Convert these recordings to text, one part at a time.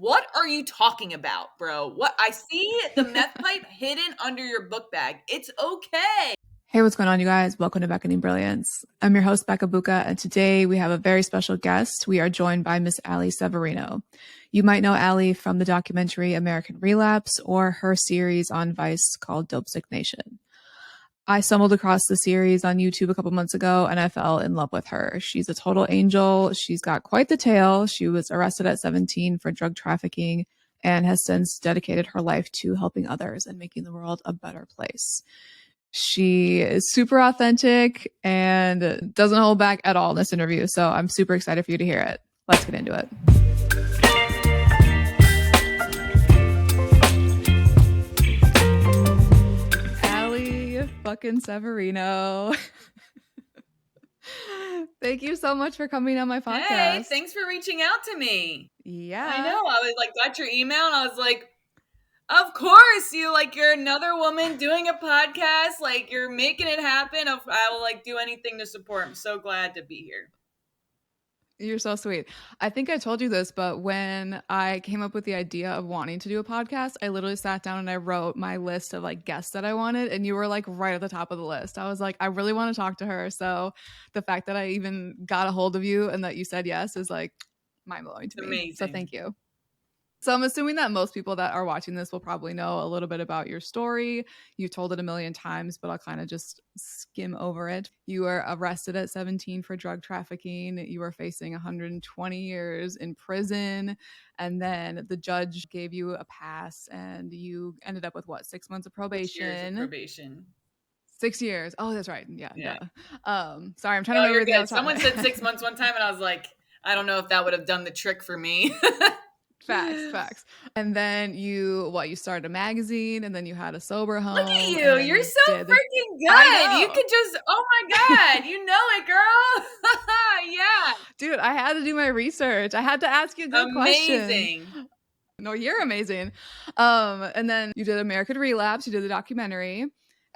what are you talking about, bro? What? I see the meth pipe hidden under your book bag. It's okay. Hey, what's going on, you guys? Welcome to Beckoning Brilliance. I'm your host, Becca Booka, and today we have a very special guest. We are joined by Miss Allie Severino. You might know Allie from the documentary American Relapse or her series on Vice called Dopesick Nation. I stumbled across the series on YouTube a couple months ago and I fell in love with her. She's a total angel. She's got quite the tale. She was arrested at 17 for drug trafficking and has since dedicated her life to helping others and making the world a better place. She is super authentic and doesn't hold back at all in this interview. So I'm super excited for you to hear it. Let's get into it. Allie fucking Severino. Thank you so much for coming on my podcast. Hey, thanks for reaching out to me. Yeah. I know. I was like, got your email and I was like, of course, you're another woman doing a podcast. Like, you're making it happen. I will like do anything to support. I'm so glad to be here. You're so sweet. I think I told you this, but when I came up with the idea of wanting to do a podcast, I literally sat down and I wrote my list of like guests that I wanted, and you were like right at the top of the list. I was like, I really want to talk to her. So the fact that I even got a hold of you and that you said yes is like mind blowing to me. Amazing. So thank you. So I'm assuming that most people that are watching this will probably know a little bit about your story. You've told it a million times, but I'll kind of just skim over it. You were arrested at 17 for drug trafficking. You were facing 120 years in prison. And then the judge gave you a pass and you ended up with what, 6 months of probation? 6 years of probation. 6 years. Oh, that's right. Yeah. Sorry, I'm trying to No, remember you're the good. Someone said 6 months one time and I was like, I don't know if that would have done the trick for me. Facts. And then you started a magazine and then you had a sober home. Look at you. You're so freaking good. You could just, oh my God, you know it, girl. Yeah. Dude, I had to do my research. I had to ask you a good question. No, you're amazing. And then you did American Relapse. You did the documentary.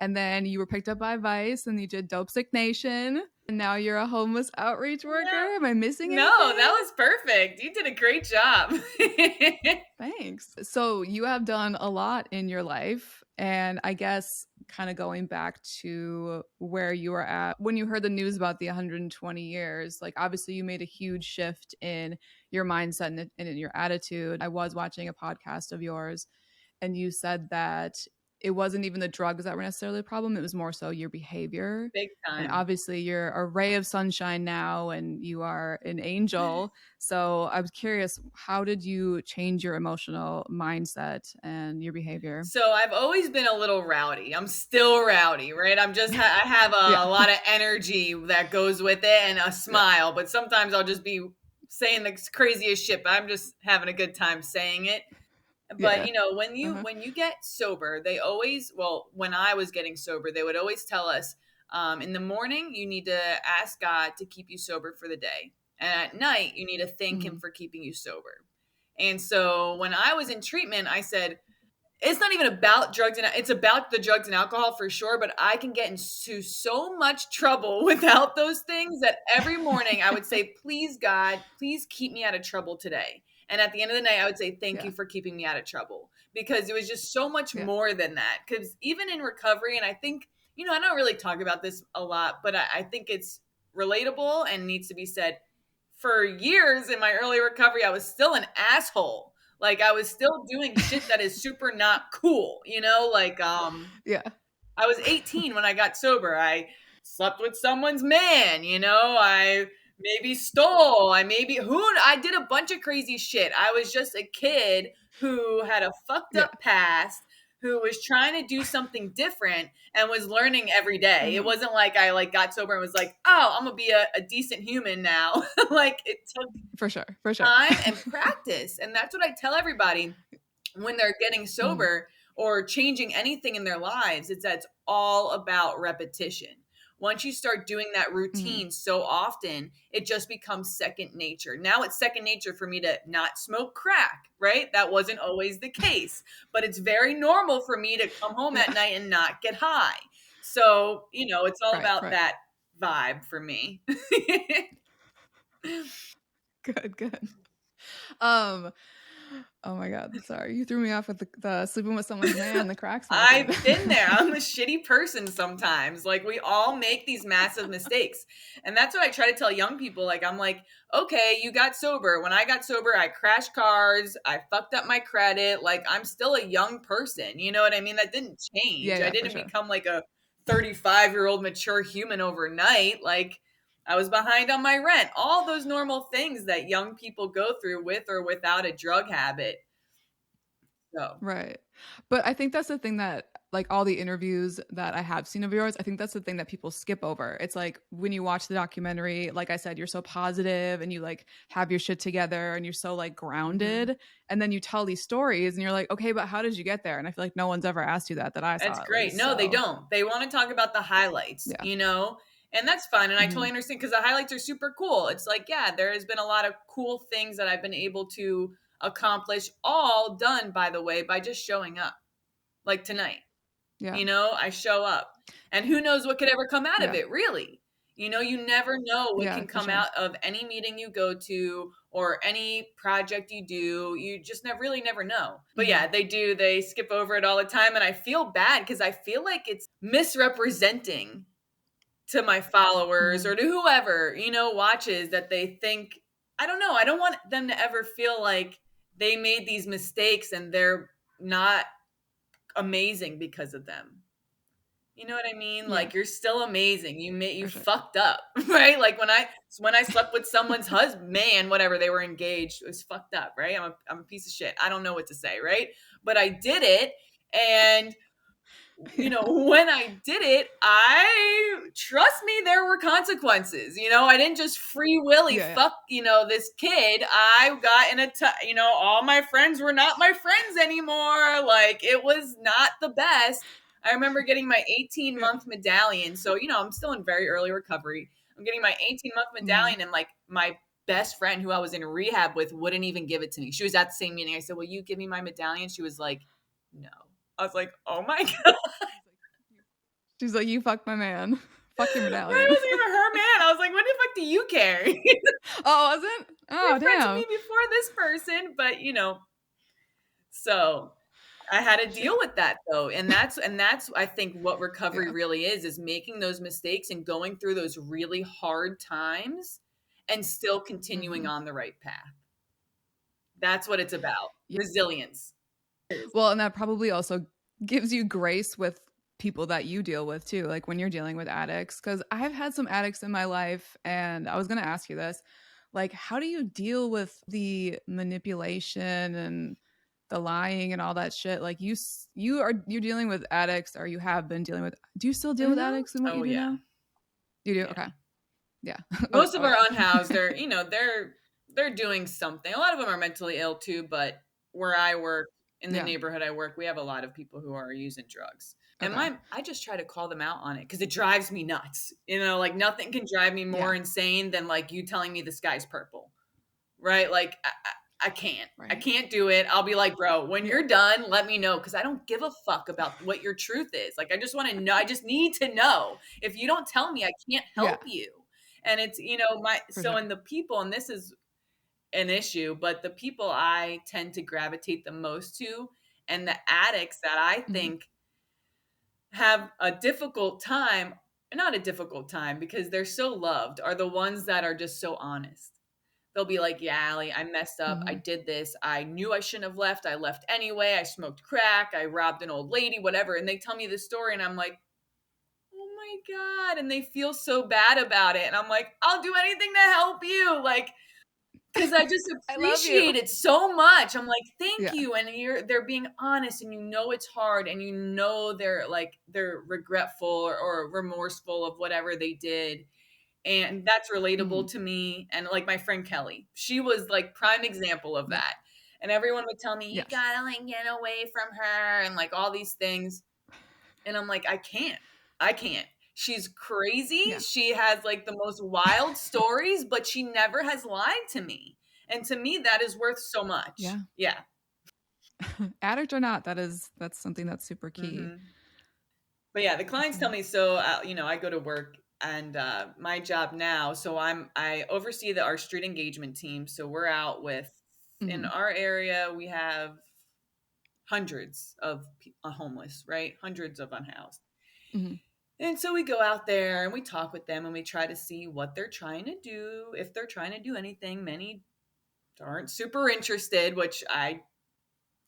And then you were picked up by Vice and you did Dopesick Nation. And now you're a homeless outreach worker. Yeah. Am I missing anything? No, that was perfect. You did a great job. Thanks. So you have done a lot in your life. And I guess kind of going back to where you were at when you heard the news about the 120 years, like obviously you made a huge shift in your mindset and in your attitude. I was watching a podcast of yours and you said that it wasn't even the drugs that were necessarily the problem. It was more so your behavior. Big time. And obviously you're a ray of sunshine now and you are an angel. So I was curious, how did you change your emotional mindset and your behavior? So I've always been a little rowdy. I'm still rowdy, right? I have a lot of energy that goes with it and a smile, but sometimes I'll just be saying the craziest shit, but I'm just having a good time saying it. But when you get sober, when I was getting sober, they would always tell us, in the morning, you need to ask God to keep you sober for the day. And at night, you need to thank him for keeping you sober. And so when I was in treatment, I said, it's not even about drugs it's about the drugs and alcohol for sure, but I can get into so much trouble without those things that every morning I would say, please God, please keep me out of trouble today. And at the end of the night, I would say, thank you for keeping me out of trouble, because it was just so much more than that. Because even in recovery, and I think, I don't really talk about this a lot, but I think it's relatable and needs to be said. For years in my early recovery, I was still an asshole. Like I was still doing shit that is super not cool, I was 18 when I got sober. I slept with someone's man, I maybe stole. I did a bunch of crazy shit. I was just a kid who had a fucked up past, who was trying to do something different and was learning every day. Mm-hmm. It wasn't like I got sober and was like, oh, I'm gonna be a decent human now. Like it took for sure time and practice. And that's what I tell everybody when they're getting sober or changing anything in their lives. It's all about repetition. Once you start doing that routine so often, it just becomes second nature. Now it's second nature for me to not smoke crack, right? That wasn't always the case, but it's very normal for me to come home at night and not get high. So, it's all about that vibe for me. Good. Oh my God. Sorry. You threw me off with the sleeping with someone's man, the crack smoking. I've been there. I'm a shitty person sometimes. Like, we all make these massive mistakes. And that's what I try to tell young people. Like, I'm like, okay, you got sober. When I got sober, I crashed cars. I fucked up my credit. Like, I'm still a young person. You know what I mean? That didn't Yeah, change. I yeah, for didn't sure. become like a 35-year-old mature human overnight. Like, I was behind on my rent. All those normal things that young people go through with or without a drug habit. So, Right. But I think that's the thing that, like, all the interviews that I have seen of yours, I think that's the thing that people skip over. It's like when you watch the documentary, like I said, you're so positive and you like have your shit together and you're so like mhm. grounded. And then you tell these stories and you're like, okay, but how did you get there? And I feel like no one's ever asked you that I That's saw at great. least. No, they So don't. They want to talk about the highlights, yeah. and that's fine. And I Hmm. totally understand because the highlights are super cool. It's like, yeah, there has been a lot of cool things that I've been able to accomplish, all done, by the way, by just showing up. Like tonight. Yeah. I show up. And who knows what could ever come out of Yeah. it, really. You never know what Yeah, can for come sure. out of any meeting you go to or any project you do. You just really never know. But Hmm. yeah, they do. They skip over it all the time. And I feel bad because I feel like it's misrepresenting to my followers or Hmm. to whoever, watches that they think, I don't know. I don't want them to ever feel like they made these mistakes and they're not amazing because of them. You know what I mean? Yeah, Like, you're still amazing. You for sure. fucked up, right? Like when I slept with someone's husband, man, whatever, they were engaged, it was fucked up, right? I'm a piece of shit. I don't know what to say, right? But I did it, and Yeah. when I did it, I trust me, there were consequences. I didn't just free willy Yeah. Yeah. fuck, this kid. I got in all my friends were not my friends anymore. Like, it was not the best. I remember getting my 18 Yeah. month medallion. So, I'm still in very early recovery. I'm getting my 18-month Hmm. medallion, and like my best friend who I was in rehab with wouldn't even give it to me. She was at the same meeting. I said, "Will you give me my medallion?" She was like, "No." I was like, "Oh my God." She's like, you fucked my man. Fuck your Right, medallion. wasn't even her man. I was like, "What the fuck do you care?" You're Oh, wasn't? Oh, friends with damn. me before this person, but so I had to deal Shit. with that though, and that's I think what recovery Yeah. really is making those mistakes and going through those really hard times and still continuing Hmm. on the right path. That's what it's about. Yeah. Resilience. Well, and that probably also gives you grace with people that you deal with too, like when you're dealing with addicts. Cause I've had some addicts in my life, and I was going to ask you this. Like, how do you deal with the manipulation and the lying and all that shit? Like, you're dealing with addicts, or you have been dealing with. Do you still deal with Mhm. addicts in what you Oh do yeah. now? You do? Yeah. Okay. Yeah. Oh, Most of oh our yeah. unhoused they're doing something. A lot of them are mentally ill too, but where I work, in the Yeah. neighborhood I work, we have a lot of people who are using drugs. And Okay. I just try to call them out on it because it drives me nuts. Like, nothing can drive me more Yeah. insane than like you telling me the sky's purple. Right? Like, I can't. I Right. can't do it. I'll be like, bro, when Yeah. you're done, let me know because I don't give a fuck about what your truth is. Like, I just want to know. I just need to know. If you don't tell me, I can't Yeah. help you. And it's, my, For so, sure. and the people, and this is an issue, but the people I tend to gravitate the most to and the addicts that I Hmm. think have a difficult time, not a difficult time because they're so loved, are the ones that are just so honest. They'll be like, "Yeah, Allie, I messed up. I Hmm. did this. I knew I shouldn't have left. I left anyway. I smoked crack. I robbed an old lady, whatever." And they tell me this story, and I'm like, "Oh my God." And they feel so bad about it. And I'm like, "I'll do anything to help you." Like, because I just I love you. appreciate it so much. I'm like, "Thank Yeah. you." And they're being honest, and it's hard, and they're regretful or remorseful of whatever they did, and that's Hmm. relatable to me. And like my friend Kelly, she was like prime example of Yeah. that. And everyone would tell me, "You Yes. gotta like get away from her," and like all these things. And I'm like, I can't. She's crazy. Yeah. She has like the most wild stories, but she never has lied to me. And to me, that is worth so much. Yeah. Yeah. Addict or not, that's something that's super key. Hmm. But yeah, the clients tell Okay. me, so I go to work, and my job now, so I oversee our street engagement team. So we're out with in our area, we have hundreds of homeless, right? Hundreds of unhoused. And so we go out there and we talk with them and we try to see what they're trying to do. If they're trying to do anything, many aren't super interested, which I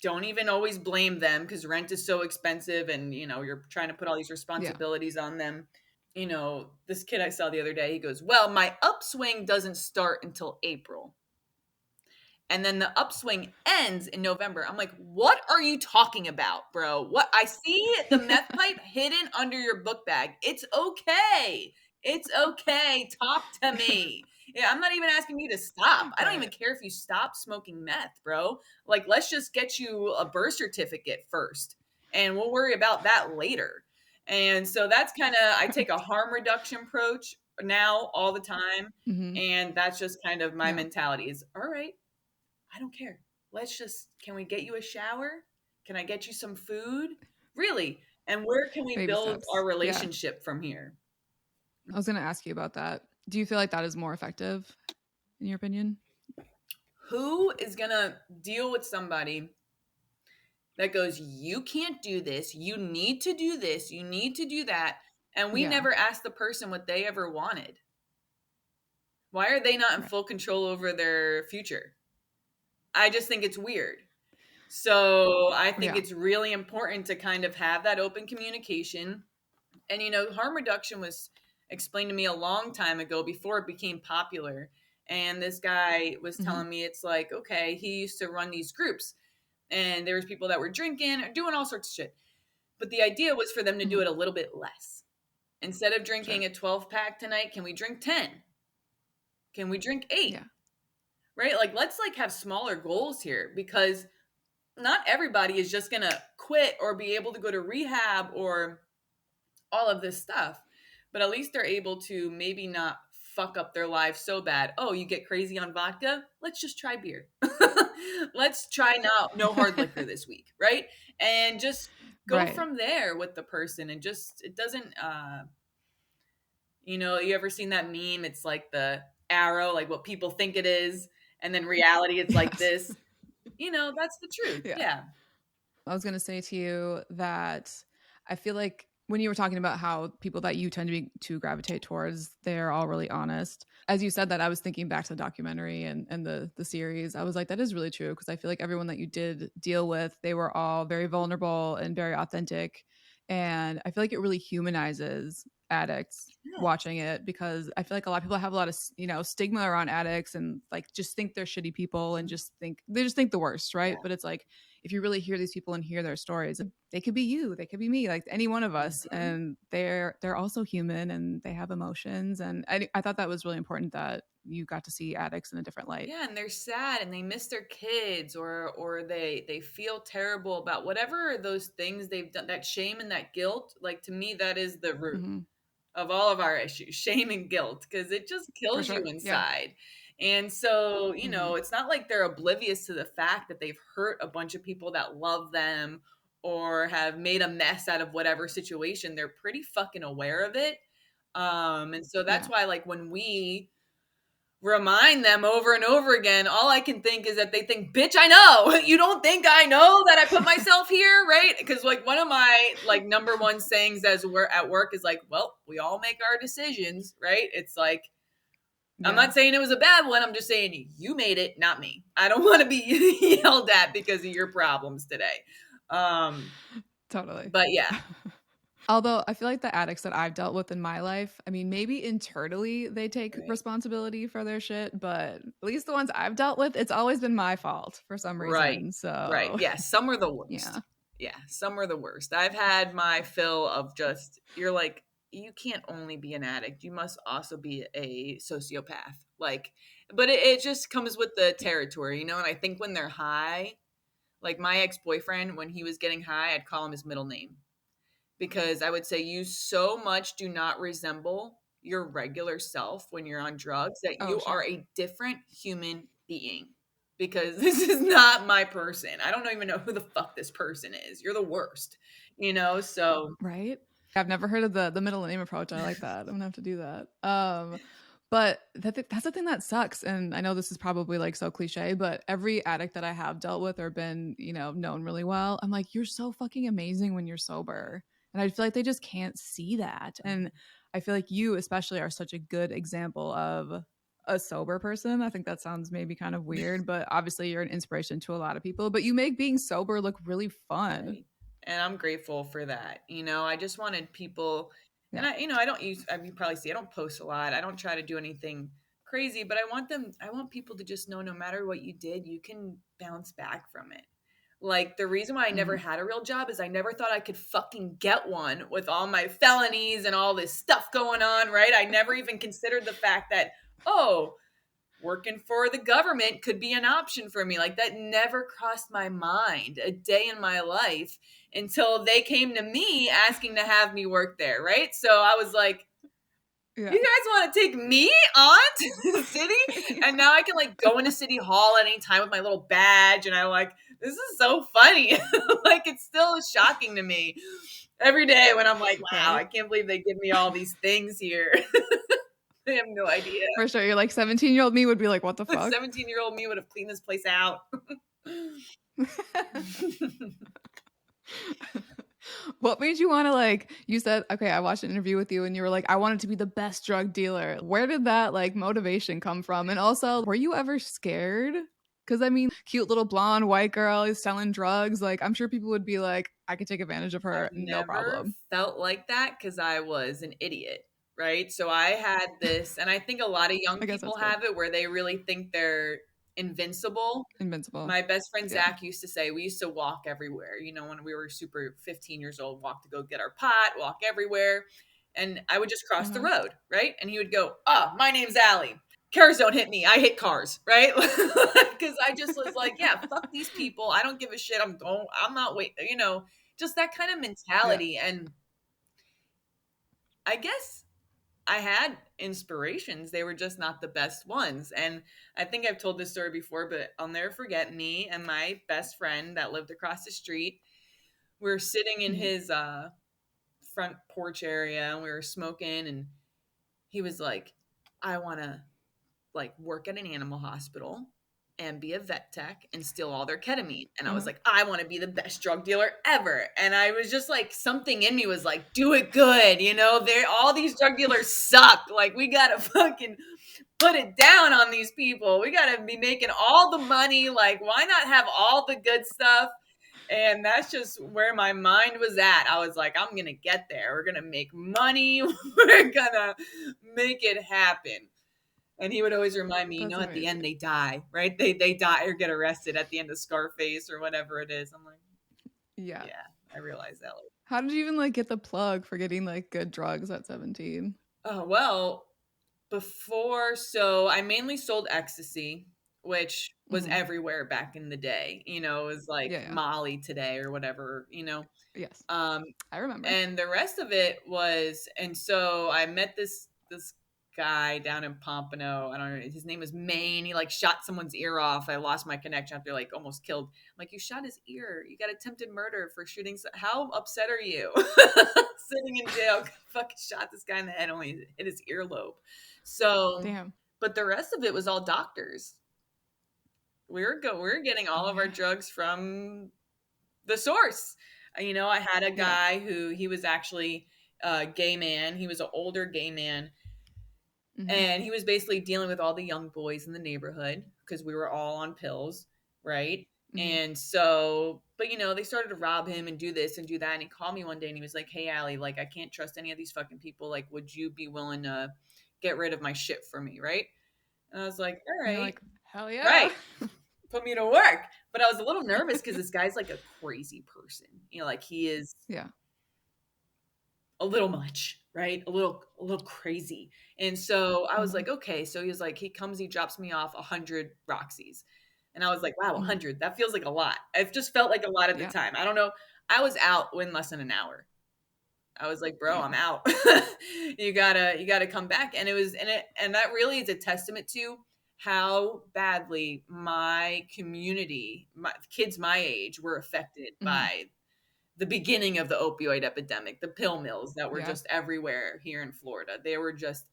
don't even always blame them because rent is so expensive and, you're trying to put all these responsibilities on them. This kid I saw the other day, he goes, well, my upswing doesn't start until April. And then the upswing ends in November. I'm like, what are you talking about, bro? What? I see the meth pipe hidden under your book bag. It's okay. It's okay. Talk to me. Yeah, I'm not even asking you to stop. I don't even care if you stop smoking meth, bro. Like, let's just get you a birth certificate first, and we'll worry about that later. And so that's kind of, I take a harm reduction approach now all the time. And that's just kind of my mentality is, all right, I don't care. Can we get you a shower? Can I get you some food? Really? And where can we Baby build steps. our relationship from here? I was going to ask you about that. Do you feel like that is more effective, in your opinion? Who is going to deal with somebody that goes, you can't do this, you need to do this, you need to do that, and we never asked the person what they ever wanted? Why are they not in full control over their future? I just think it's weird. So I think it's really important to kind of have that open communication. And, harm reduction was explained to me a long time ago before it became popular. And this guy was telling me, it's like, okay, he used to run these groups and there was people that were drinking or doing all sorts of shit. But the idea was for them to do it a little bit less. Instead of drinking a 12 pack tonight, can we drink 10? Can we drink 8? Yeah. Right? Like, let's have smaller goals here, because not everybody is just going to quit or be able to go to rehab or all of this stuff, but at least they're able to maybe not fuck up their lives so bad. Oh, you get crazy on vodka? Let's just try beer. Let's try no hard liquor this week, right? And just go from there with the person, and just, it doesn't you ever seen that meme? It's like the arrow, like what people think it is, and then reality it's like this. That's the truth. Yeah. I was going to say to you that I feel like when you were talking about how people that you tend to gravitate towards, they're all really honest. As you said that, I was thinking back to the documentary and the series. I was like, that is really true, because I feel like everyone that you did deal with, they were all very vulnerable and very authentic. And I feel like it really humanizes addicts watching it, because I feel like a lot of people have a lot of stigma around addicts and like just think they're shitty people and they just think the worst, right? But it's like, if you really hear these people and hear their stories, they could be you, they could be me, like any one of us, and they're also human and they have emotions. And I thought that was really important that you got to see addicts in a different light. Yeah, and they're sad and they miss their kids, or they feel terrible about whatever those things they've done, that shame and that guilt. Like, to me, that is the root of all of our issues, shame and guilt, because it just kills you inside. And so, it's not like they're oblivious to the fact that they've hurt a bunch of people that love them or have made a mess out of whatever situation. They're pretty fucking aware of it. And so that's why, like, when we remind them over and over again, all I can think is that they think, bitch, I know. You don't think I know that I put myself here, right? Because, like, one of my, like, number one sayings as we're at work is like, well, we all make our decisions, right? It's like, I'm not saying it was a bad one. I'm just saying you made it, not me. I don't want to be yelled at because of your problems today. Totally. But yeah. Although I feel like the addicts that I've dealt with in my life, I mean, maybe internally they take responsibility for their shit, but at least the ones I've dealt with, it's always been my fault for some reason. So yeah, some are the worst. Yeah, some are the worst. I've had my fill of just, you're like, you can't only be an addict, you must also be a sociopath. Like, but it just comes with the territory, And I think when they're high, like my ex-boyfriend, when he was getting high, I'd call him his middle name, because I would say, you so much do not resemble your regular self when you're on drugs that you are a different human being, because this is not my person. I don't even know who the fuck this person is. You're the worst, so. Right. I've never heard of the middle name approach. I like that. I'm gonna have to do that. But that's the thing that sucks. And I know this is probably like so cliche, but every addict that I have dealt with or been, known really well, I'm like, you're so fucking amazing when you're sober. And I feel like they just can't see that. And I feel like you, especially, are such a good example of a sober person. I think that sounds maybe kind of weird, but obviously you're an inspiration to a lot of people. But you make being sober look really fun. Right. And I'm grateful for that. I just wanted people, and Yeah. I don't use, you probably see, I don't post a lot. I don't try to do anything crazy, but I want people to just know no matter what you did, you can bounce back from it. Like the reason why I never Mm-hmm. had a real job is I never thought I could fucking get one with all my felonies and all this stuff going on, right? I never even considered the fact that, oh, working for the government could be an option for me. Like that never crossed my mind a day in my life until they came to me asking to have me work there, right? So I was like, Yeah. you guys want to take me on to the city? And now I can like go into City Hall at any time with my little badge. And I'm like, this is so funny. Like it's still shocking to me every day when I'm like, wow, I Right. can't believe they give me all these things here. I have no idea. For sure. You're like 17-year-old me would be like, what the fuck? 17-year-old me would have cleaned this place out. What made you want to like, you said, okay, I watched an interview with you and you were like, I wanted to be the best drug dealer. Where did that like motivation come from? And also, were you ever scared? Because I mean, cute little blonde white girl is selling drugs. Like, I'm sure people would be like, I could take advantage of her, I've no never problem. felt like that because I was an idiot, right? So I had this, and I think a lot of young I guess people that's good. have it where they really think they're invincible. Invincible. My best friend Yeah. Zach used to say we used to walk everywhere. When we were super 15 years old, walk to go get our pot, walk everywhere. And I would just cross the Uh-huh. road, right? And he would go, my name's Allie. Cars don't hit me. I hit cars, right? Because I just was like, yeah, fuck these people. I don't give a shit. I'm not waiting, just that kind of Yeah. mentality. And I guess I had inspirations. They were just not the best ones. And I think I've told this story before, but I'll never forget me and my best friend that lived across the street. We were sitting in Mhm. his front porch area and we were smoking. And he was like, I want to like work at an animal hospital and be a vet tech and steal all their ketamine. And I was Uh-huh. like, I want to be the best drug dealer ever. And I was just like, something in me was like, do it good. They're all these drug dealers suck. Like we got to fucking put it down on these people. We got to be making all the money. Like, why not have all the good stuff? And that's just where my mind was at. I was like, I'm going to get there. We're going to make money. We're going to make it happen. And he would always remind me, That's at the end amazing. they die, right? They die or get arrested at the end of Scarface or whatever it is. I'm like, Yeah. yeah, I realized that later. How did you even like get the plug for getting like good drugs at 17? Oh, well, so I mainly sold ecstasy, which was Mm-hmm. everywhere back in the day. It was like Yeah, yeah. Molly today or whatever. Yes. Um, I remember. and the rest of it was, and so I met this guy down in Pompano. I don't know. His name was Maine. He like shot someone's ear off. I lost my connection after like almost killed. I'm like, you shot his ear. You got attempted murder for shooting. How upset are you? Sitting in jail, fucking shot this guy in the head. Only hit his earlobe. So, Damn. but the rest of it was all doctors. We were getting all Oh of our yeah. drugs from the source. I had a Yeah. guy who he was actually a gay man. He was an older gay man, Mm-hmm. and he was basically dealing with all the young boys in the neighborhood because we were all on pills, right? Mm-hmm. And so, but they started to rob him and do this and do that. And he called me one day and he was like, "Hey, Allie, like I can't trust any of these fucking people. Like, would you be willing to get rid of my shit for me, right?" And I was like, "All And you're right, like, hell yeah. right." Put me to work. But I was a little nervous because this guy's like a crazy person. Like he is Yeah. a little much, right? A little crazy. And so I was Mm-hmm. like, okay. So he was like, he drops me off 100 Roxys. And I was like, wow, Mm-hmm. 100. That feels like a lot. It just felt like a lot at the Yeah. time. I don't know. I was out in less than an hour. I was like, bro, I'm Damn. out. You gotta come back. And it was and that really is a testament to how badly my community, my kids my age were affected Mm-hmm. by the beginning of the opioid epidemic, the pill mills that were Yeah. just everywhere here in Florida. They were just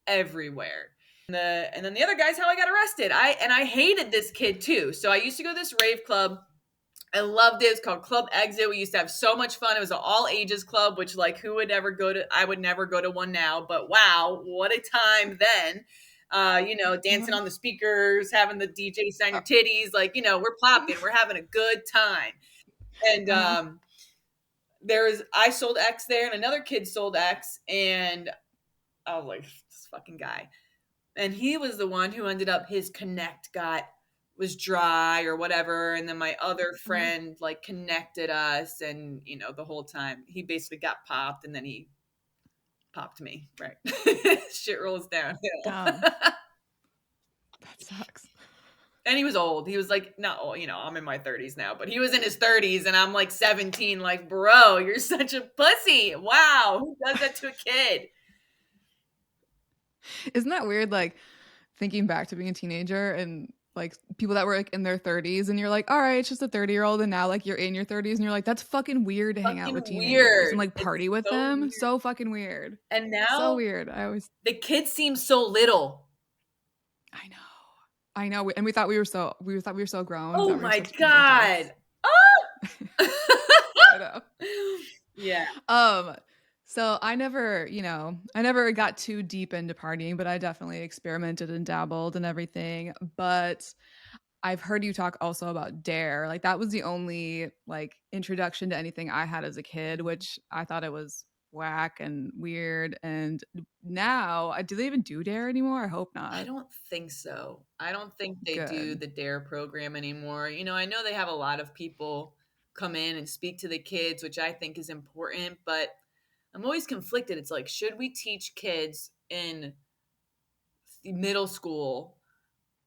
everywhere. And then the other guy's how I got arrested. I hated this kid too. So I used to go to this rave club. I loved it. It was called Club Exit. We used to have so much fun. It was an all ages club, which like who would ever go to? I would never go to one now, but wow, what a time then. Dancing on the speakers, having the DJ sign your titties, like, we're popping, we're having a good time. And I sold X there, and another kid sold X, and I was like, this fucking guy. And he was the one who ended up, his connect was dry or whatever, and then my other friend like connected us, and the whole time he basically got popped, and then he popped me, right? Shit rolls downhill. Damn. That sucks. And he was old. He was like, no, I'm in my 30s now, but he was in his 30s, and I'm like 17. Like, bro, you're such a pussy. Wow, who does that to a kid? Isn't that weird? Like thinking back to being a teenager and like people that were like in their 30s, and you're like, all right, it's just a 30-year-old, and now like you're in your 30s, and you're like, that's fucking weird to hang out with teenagers and like party with them. Weird. So fucking weird. And now so weird. The kids seem so little. I know, and we thought we were so grown. Oh we my god! Oh! I know. Yeah. So I never got too deep into partying, but I definitely experimented and dabbled and everything. But I've heard you talk also about Dare. Like that was the only like introduction to anything I had as a kid, which I thought it was whack and weird. And now, do they even do Dare anymore? I hope not. I don't think so. I don't think they do the Dare program anymore. I know they have a lot of people come in and speak to the kids, which I think is important, but I'm always conflicted. It's like, should we teach kids in middle school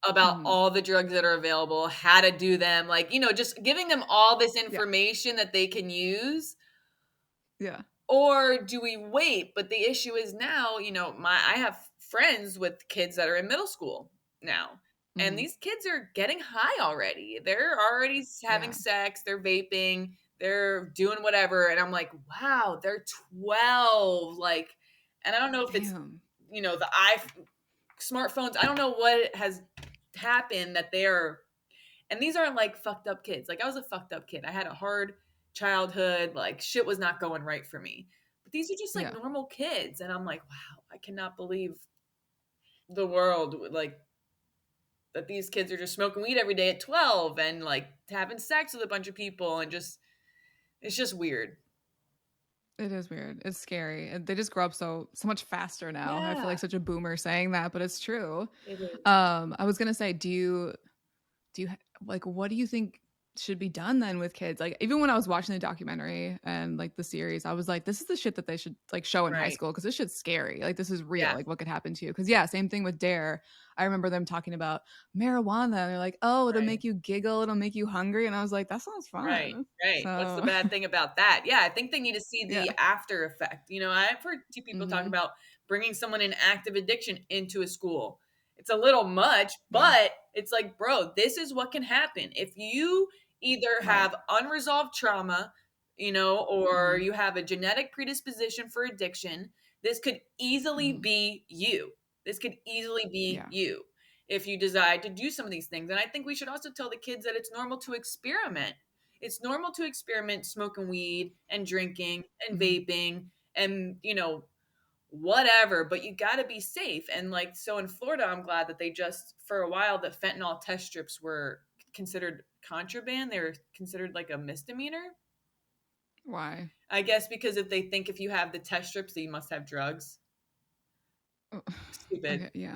about all the drugs that are available, how to do them, like, just giving them all this information that they can use? Yeah. Or do we wait? But the issue is now, I have friends with kids that are in middle school now, and these kids are getting high already. They're already having sex, they're vaping, they're doing whatever. And I'm like, wow, they're 12. Like, and I don't know if it's, the smartphones. I don't know what has happened that and these aren't like fucked up kids. Like I was a fucked up kid. I had a hard childhood, like shit was not going right for me. But these are just like normal kids, and I'm like, wow, I cannot believe the world like that these kids are just smoking weed every day at 12 and like having sex with a bunch of people, and it's just weird. It is weird. It's scary. They just grow up so much faster now. I feel like such a boomer saying that, but it's true. It is. I was gonna say, do you like, what do you think should be done then with kids? Like even when I was watching the documentary and like the series, I was like, this is the shit that they should like show in high school, because this shit's scary. Like this is real. Like what could happen to you? Because same thing with Dare. I remember them talking about marijuana, and they're like, oh, it'll make you giggle, it'll make you hungry, and I was like, that sounds fun. Right. What's the bad thing about that? I think they need to see the after effect. I've heard two people talk about bringing someone in active addiction into a school. It's a little much, but it's like, bro, this is what can happen if you either have unresolved trauma, or you have a genetic predisposition for addiction. This could easily be you. This could easily be you if you decide to do some of these things. And I think we should also tell the kids that it's normal to experiment. It's normal to experiment smoking weed and drinking and vaping and, whatever, but you got to be safe. And like, so in Florida, I'm glad that they just, for a while, the fentanyl test strips were considered contraband. They were considered like a misdemeanor. Why? I guess because if they think if you have the test strips, that you must have drugs. Stupid. Okay,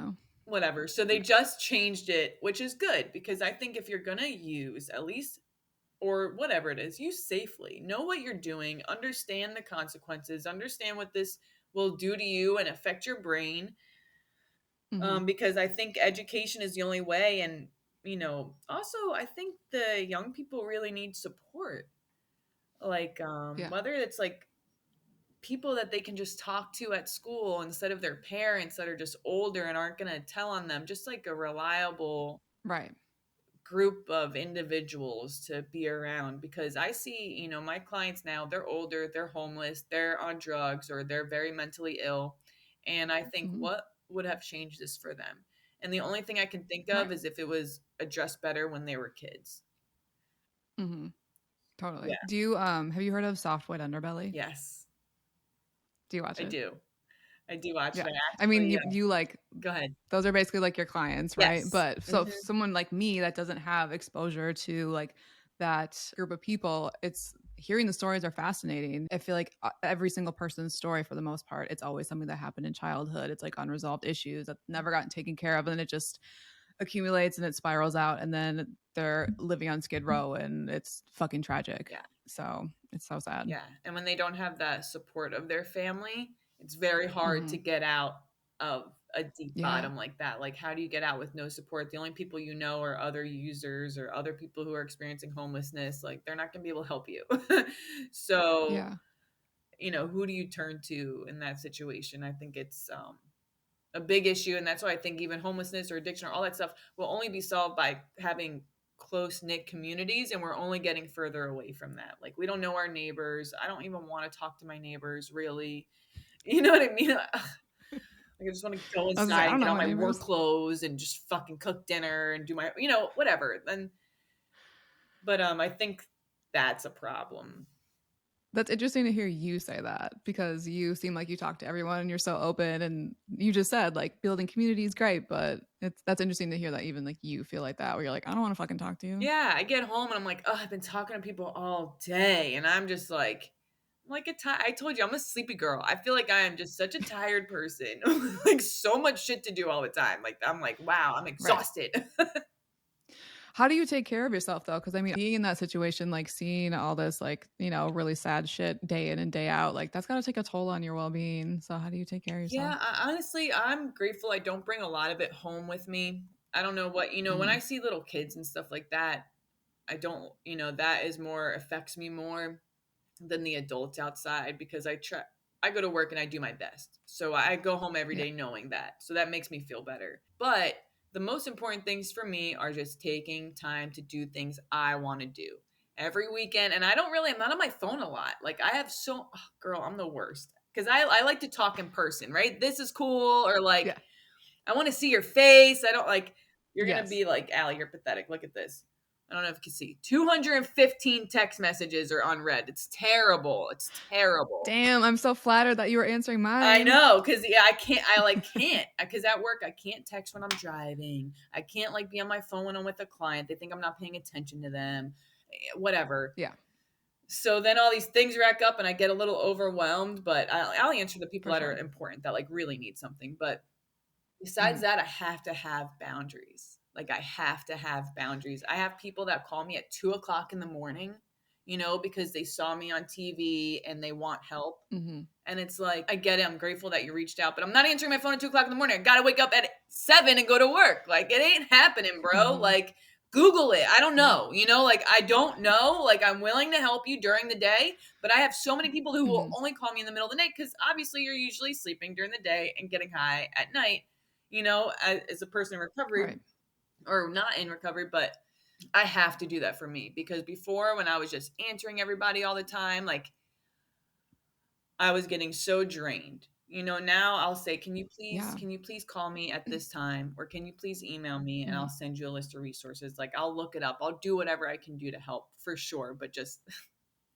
whatever. So they just changed it, which is good, because I think if you're going to use, at least, or whatever it is, use safely. Know what you're doing. Understand the consequences. Understand what this will do to you and affect your brain. Because I think education is the only way. And, also I think the young people really need support. Like, whether it's like people that they can just talk to at school instead of their parents that are just older and aren't going to tell on them, just like a reliable group of individuals to be around. Because I see, my clients now, they're older, they're homeless, they're on drugs, or they're very mentally ill. And I think, what would have changed this for them. And the only thing I can think of Right. is if it was addressed better when they were kids. Mm-hmm. Totally. Yeah. Do you have you heard of Soft White Underbelly? Yes, Do you watch I it? do. I do watch it. Yeah. I I mean, actually, you like go ahead. those are basically like your clients, right? Yes. But so if Hmm. someone like me that doesn't have exposure to like that group of people, it's hearing the stories are fascinating. I feel like every single person's story, for the most part, it's always something that happened in childhood. It's like unresolved issues that never gotten taken care of, and then it just accumulates and it spirals out, and then they're living on Skid Row, and it's fucking tragic. Yeah. So it's so sad. Yeah. And when they don't have that support of their family, it's very hard Mm-hmm. to get out of a deep Yeah. bottom like that. Like, how do you get out with no support? The only people you know are other users or other people who are experiencing homelessness. Like, they're not going to be able to help you. So, Yeah. who do you turn to in that situation? I think it's a big issue. And that's why I think even homelessness or addiction or all that stuff will only be solved by having close knit communities. And we're only getting further away from that. Like, we don't know our neighbors. I don't even want to talk to my neighbors really. You know what I mean? Like, I just want to go I was gonna say, inside I and don't get know on my my work neighbors. clothes and just fucking cook dinner and do my, whatever. Then, but I think that's a problem. That's interesting to hear you say that because you seem like you talk to everyone and you're so open, and you just said like building community is great, but that's interesting to hear that even like you feel like that where you're like, I don't want to fucking talk to you. Yeah, I get home and I'm like, oh, I've been talking to people all day, and I'm just like, I told you, I'm a sleepy girl. I feel like I am just such a tired person, like so much shit to do all the time. Like, I'm like, wow, I'm Right. exhausted. How do you take care of yourself though? Because I mean, being in that situation, like seeing all this, like, really sad shit day in and day out, like that's got to take a toll on your well being. So, how do you take care of Yeah, yourself? honestly, I'm grateful I don't bring a lot of it home with me. I don't know what, when Mm-hmm. I see little kids and stuff like that, I don't, that is more affects me more than the adults outside because I go to work and I do my best. So I go home every Yeah. day knowing that. So that makes me feel better. But the most important things for me are just taking time to do things I want to do every weekend. And I'm not on my phone a lot. Like, girl, I'm the worst. Because I like to talk in person, right? This is cool. Or like, Yeah. I want to see your face. I don't like, you're going to Yes. be like, Allie, you're pathetic. Look at this. I don't know if you can see. 215 text messages are unread. It's terrible. It's terrible. Damn, I'm so flattered that you were answering I mine. know, because yeah, I can't, because at work I can't text when I'm driving. I can't like be on my phone when I'm with a client. They think I'm not paying attention to them, whatever. Yeah, So then all these things rack up and I get a little overwhelmed, but I'll answer the people for that are sure. important that like really need something. But besides Mm-hmm. that, I have to have boundaries. Like, I have to have boundaries. I have people that call me at 2 o'clock in the morning, because they saw me on TV and they want help. Mm-hmm. And it's like, I get it. I'm grateful that you reached out, but I'm not answering my phone at 2 o'clock in the morning. I got to wake up at 7 and go to work. Like, it ain't happening, bro. Mm-hmm. Like, Google it. I don't Yeah. know. Like, I don't know. Like, I'm willing to help you during the day, but I have so many people who will Mm-hmm. only call me in the middle of the night because obviously you're usually sleeping during the day and getting high at night, as a person in recovery Right. or not in recovery, but I have to do that for me because before when I was just answering everybody all the time, like I was getting so drained. Now I'll say, Yeah. can you please call me at this time? Or can you please email me and Mm-hmm. I'll send you a list of resources. Like, I'll look it up. I'll do whatever I can do to help for sure. But just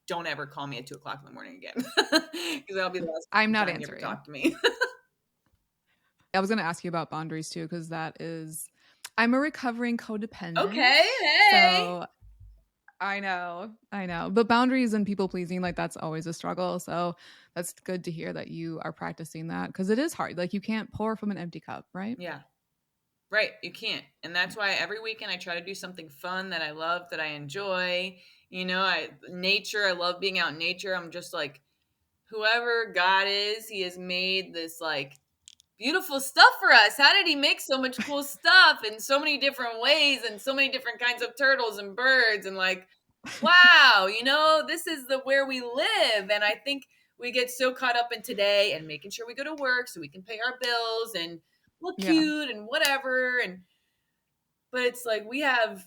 don't ever call me at 2 o'clock in the morning again. Because that'll be the last I'm not time you ever answering. talk to me. I was going to ask you about boundaries too, because I'm a recovering codependent. Okay. Hey. So I know. But boundaries and people pleasing, like that's always a struggle. So that's good to hear that you are practicing that because it is hard. Like you can't pour from an empty cup, right? Yeah. Right, you can't. And that's why every weekend I try to do something fun that I love, that I enjoy. I love being out in nature. I'm just like, whoever God is, he has made this like beautiful stuff for us. How did he make so much cool stuff in so many different ways and so many different kinds of turtles and birds and like, wow, this is the where we live. And I think we get so caught up in today and making sure we go to work so we can pay our bills and look Yeah. cute and whatever. But it's like we have,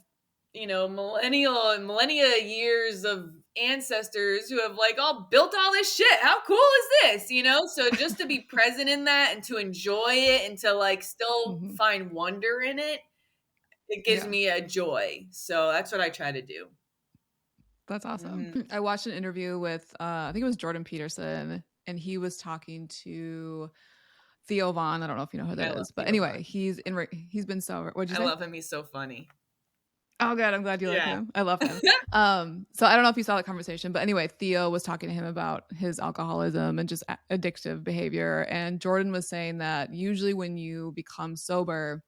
millennia years of ancestors who have like all built all this shit. How cool is this? So just to be present in that and to enjoy it and to like still find wonder in it, it gives me a joy. So that's what I try to do. That's awesome. I watched an interview with I think it was Jordan Peterson, and he was talking to Theo Vaughn. I don't know if you know who that is, but Theo anyway, Von. he's been sober. What'd you I say? love him. He's so funny. Oh god, I'm glad you like Yeah. him. I love him. So I don't know if you saw that conversation, but anyway, Theo was talking to him about his alcoholism and just addictive behavior, and Jordan was saying that usually when you become sober,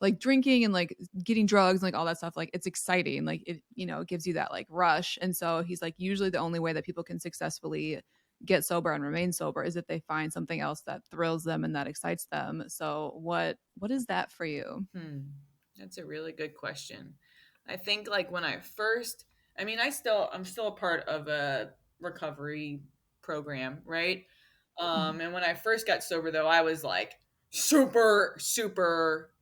like drinking and like getting drugs and like all that stuff, like it's exciting, like it gives you that like rush. And so he's like, usually the only way that people can successfully get sober and remain sober is if they find something else that thrills them and that excites them. So what is that for you? That's a really good question. I think like when I first, I mean, I'm still a part of a recovery program, right? And when I first got sober though, I was like super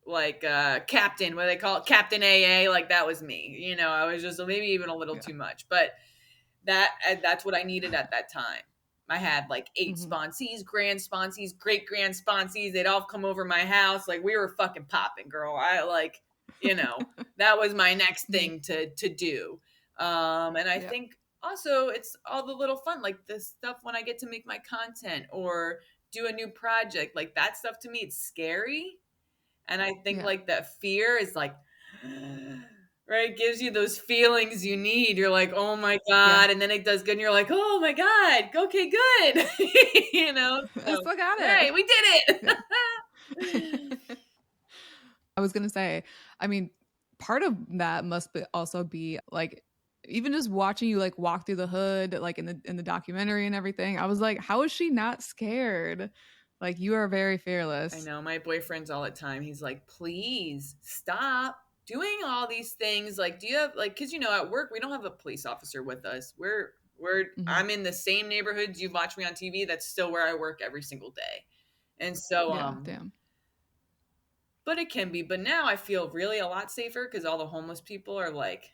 like captain, what do they call it? Captain AA, like that was me. I was just maybe even a little too much. But that's what I needed at that time. I had like 8 sponsees, grand sponsees, great grand sponsees. They'd all come over my house. Like we were fucking popping, girl. I like, that was my next thing to do. And I think also it's all the little fun, like the stuff when I get to make my content or do a new project, like that stuff to me, it's scary. And I think like that fear is like, right, gives you those feelings you need. You're like, oh my God. And then it does good. And you're like, oh my God. Okay, good. I So, still got right, it. we did Yeah. I was gonna say, I mean, part of that must also be like, even just watching you like walk through the hood, like in the documentary and everything. I was like, how is she not scared? Like you are very I fearless. know my boyfriend's all the time. He's like, please stop doing all these things. Like, do you have like, cause at work, we don't have a police officer with us. I'm in the same neighborhoods you've watched me on TV. That's still where I work every single day. And so, Yeah, damn. but it can be. But now I feel really a lot safer because all the homeless people are like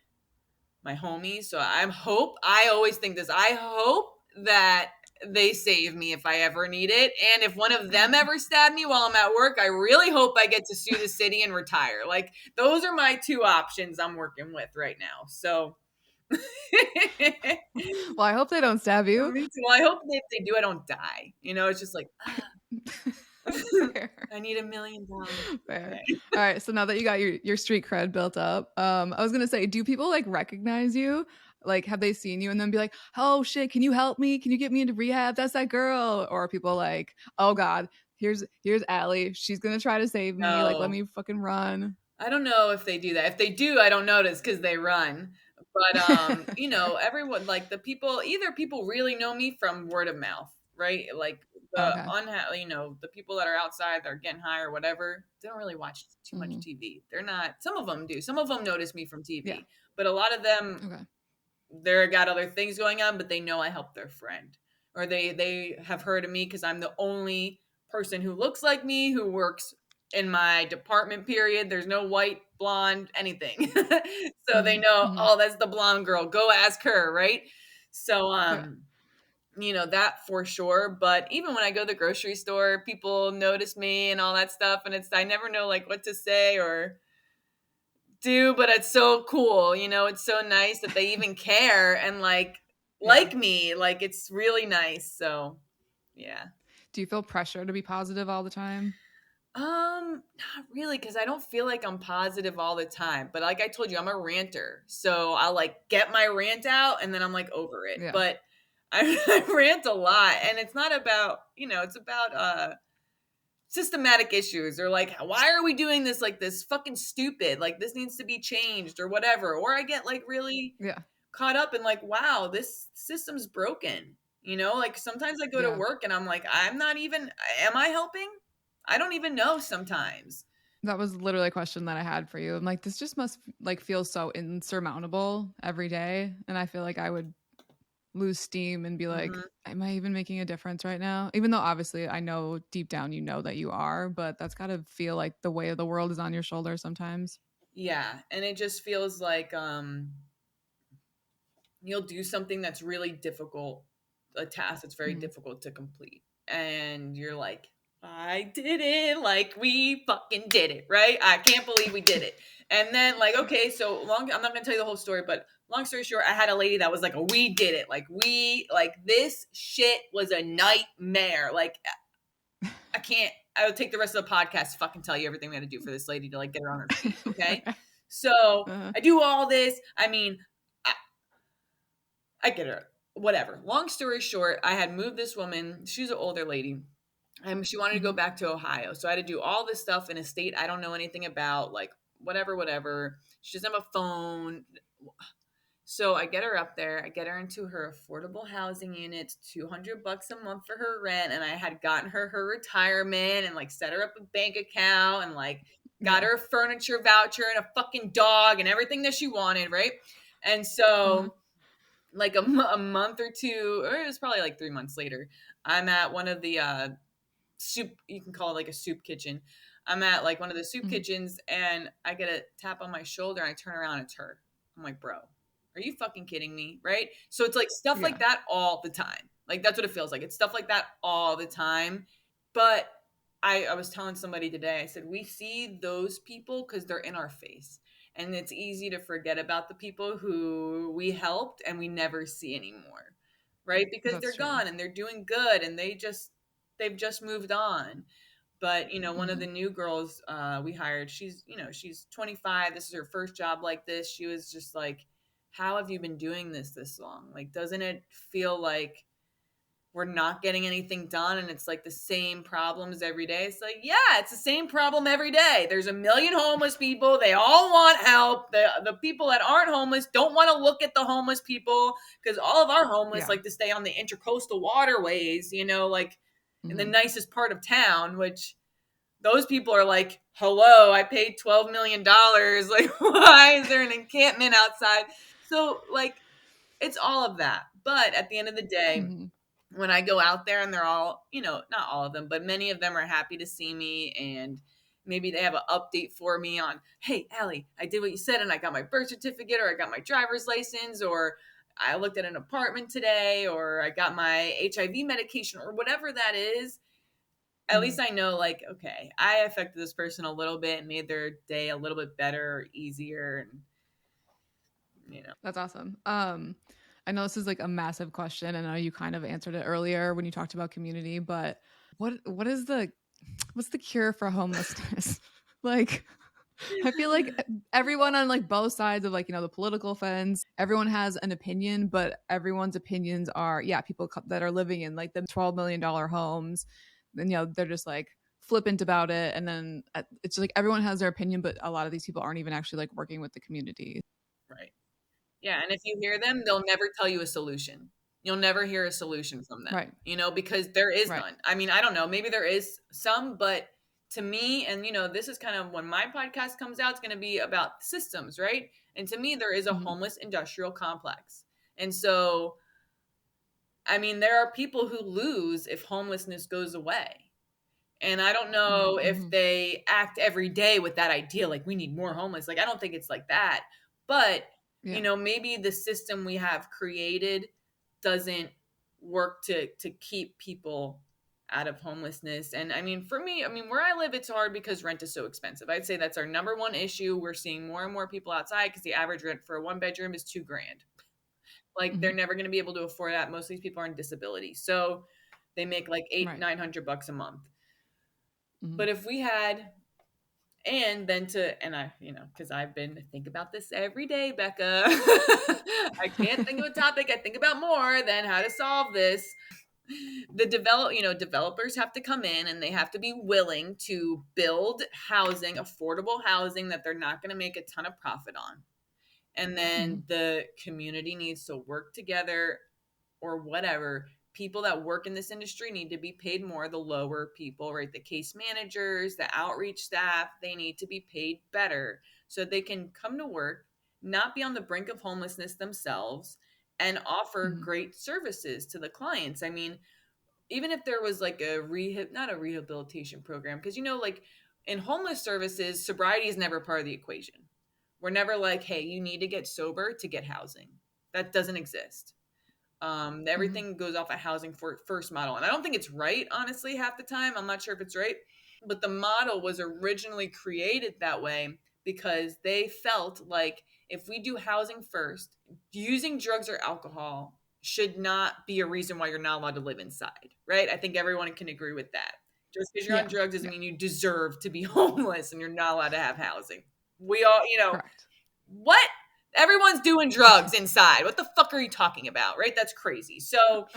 my homies. So I always think this. I hope that they save me if I ever need it. And if one of them ever stab me while I'm at work, I really hope I get to sue the city and retire. Like those are my 2 options I'm working with right now. So Well, I hope they don't stab you. me too. Well, I hope if they do, I don't die. It's just like Fair. I need $1 million. Fair. Okay. All right. So now that you got your street cred built up, I was gonna say, do people like recognize you? Like, have they seen you and then be like, "Oh shit, can you help me? Can you get me into rehab? That's that girl." Or are people like, "Oh God, here's Allie. She's gonna try to save me. Like, let No. me fucking run." I don't know if they do that. If they do, I don't notice because they run. But everyone like either people really know me from word of mouth, right? Like Okay. the people that are outside that are getting high or whatever, they don't really watch too much TV. They're not. Some of them do. Some of them notice me from Yeah. TV, but a lot of them Okay. they're got other things going on, but they know I helped their friend, or they have heard of me because I'm the only person who looks like me who works in my department. Period. There's no white, blonde, anything, so they know. Oh, that's the blonde girl. Go ask her, right? So Yeah. that for sure. But even when I go to the grocery store, people notice me and all that stuff, and I never know like what to say or do, but it's so cool. It's so nice that they even care and Yeah. like me. Like it's really nice. So yeah. Do you feel pressure to be positive all the time? Not really, because I don't feel like I'm positive all the time. But like I told you, I'm a ranter. So I'll like get my rant out and then I'm like over it. Yeah. But I rant a lot. And it's not about, it's about systematic issues or like why are we doing this like this fucking stupid, like this needs to be changed or whatever. Or I get like really Yeah. caught up in like wow, this system's broken. Like sometimes I go to Yeah. work and I'm like, I'm not even, am I helping? I don't even know sometimes. That was literally a question that I had for you. I'm like, this just must like feel so insurmountable every day. And I feel like I would lose steam and be like, Mhm. am I even making a difference right now? Even though obviously I know deep down you know that you are, but that's got to feel like the weight of the world is on your shoulders sometimes. Yeah, and it just feels like you'll do something that's really difficult, a task that's very difficult to complete. And you're like, I did it. Like, we fucking did it, right? I can't believe we did it. And then, like, okay, so I'm not going to tell you the whole story, but long story short, I had a lady that was like, we did it. Like, this shit was a nightmare. Like, I would take the rest of the podcast to fucking tell you everything we had to do for this lady to like get her on her feet. Okay. So I do all this. I mean, I get her. Whatever. Long story short, I had moved this woman. She's an older lady. She wanted to go back to Ohio. So I had to do all this stuff in a state I don't know anything about, like whatever. She doesn't have a phone. So I get her up there. I get her into her affordable housing unit, $200 a month for her rent. And I had gotten her retirement and like set her up a bank account and like got her a furniture voucher and a fucking dog and everything that she wanted. Right. And so like a month or two, or it was probably like 3 months later, I'm at one of the soup, you can call it like a soup kitchen. I'm at like one of the soup kitchens and I get a tap on my shoulder and I turn around and it's her. I'm like, bro, are you fucking kidding me? Right? So it's like stuff like that all the time. Like that's what it feels like. It's stuff like that all the time. But I was telling somebody today, I said, we see those people because they're in our face. And it's easy to forget about the people who we helped and we never see anymore. Right? Because they're gone and they're doing good and they've just moved on. But one of the new girls we hired, she's 25. This is her first job like this. She was just like, how have you been doing this long? Like, doesn't it feel like we're not getting anything done and it's like the same problems every day? It's like, yeah, it's the same problem every day. There's a million homeless people. They all want help. The people that aren't homeless don't want to look at the homeless people because all of our homeless like to stay on the intercoastal waterways, like in the nicest part of town, which those people are like, hello, I paid $12 million. Like, why is there an encampment outside? So like, it's all of that. But at the end of the day, when I go out there and they're all, not all of them, but many of them are happy to see me and maybe they have an update for me on, hey, Allie, I did what you said and I got my birth certificate or I got my driver's license or I looked at an apartment today or I got my HIV medication or whatever that is. At least I know, like, okay, I affected this person a little bit and made their day a little bit better or easier. And, That's awesome. I know this is like a massive question. I know you kind of answered it earlier when you talked about community, but what's the cure for homelessness? Like, I feel like everyone on like both sides of like, the political fence, everyone has an opinion, but everyone's opinions are, people that are living in like the $12 million homes. And, they're just like flippant about it. And then it's just like everyone has their opinion, but a lot of these people aren't even actually like working with the community. right. Yeah. And if you hear them, they'll never tell you a solution. You'll never hear a solution from them, Right. Because there is none. I mean, I don't know. Maybe there is some, but to me, and this is kind of when my podcast comes out, it's going to be about systems, right? And to me, there is a homeless industrial complex. And so, I mean, there are people who lose if homelessness goes away. And I don't know if they act every day with that idea, like we need more homeless. Like, I don't think it's like that. But, maybe the system we have created doesn't work to keep people out of homelessness. And I mean, for me, where I live, it's hard because rent is so expensive. I'd say that's our number one issue. We're seeing more and more people outside because the average rent for a 1-bedroom is $2,000. Like they're never going to be able to afford that. Most of these people are on disability. So they make like $800-900 a month. But if we had, and then because I've been think about this every day, Becca. I can't think of a topic. I think about more than how to solve this. Developers have to come in and they have to be willing to build housing, affordable housing that they're not going to make a ton of profit on. And then the community needs to work together or whatever. People that work in this industry need to be paid more. The lower people, right? The case managers, the outreach staff, they need to be paid better so they can come to work, not be on the brink of homelessness themselves, and offer great services to the clients. I mean, even if there was like not a rehabilitation program, because, like in homeless services, sobriety is never part of the equation. We're never like, hey, you need to get sober to get housing. That doesn't exist. Everything goes off a housing for first model. And I don't think it's right, honestly, half the time. I'm not sure if it's right. But the model was originally created that way because they felt like if we do housing first, using drugs or alcohol should not be a reason why you're not allowed to live inside, right? I think everyone can agree with that. Just because you're on Yeah. drugs doesn't Yeah. mean you deserve to be homeless and you're not allowed to have housing. We all, Correct. what? Everyone's doing drugs inside. What the fuck are you talking about, right? That's crazy. So,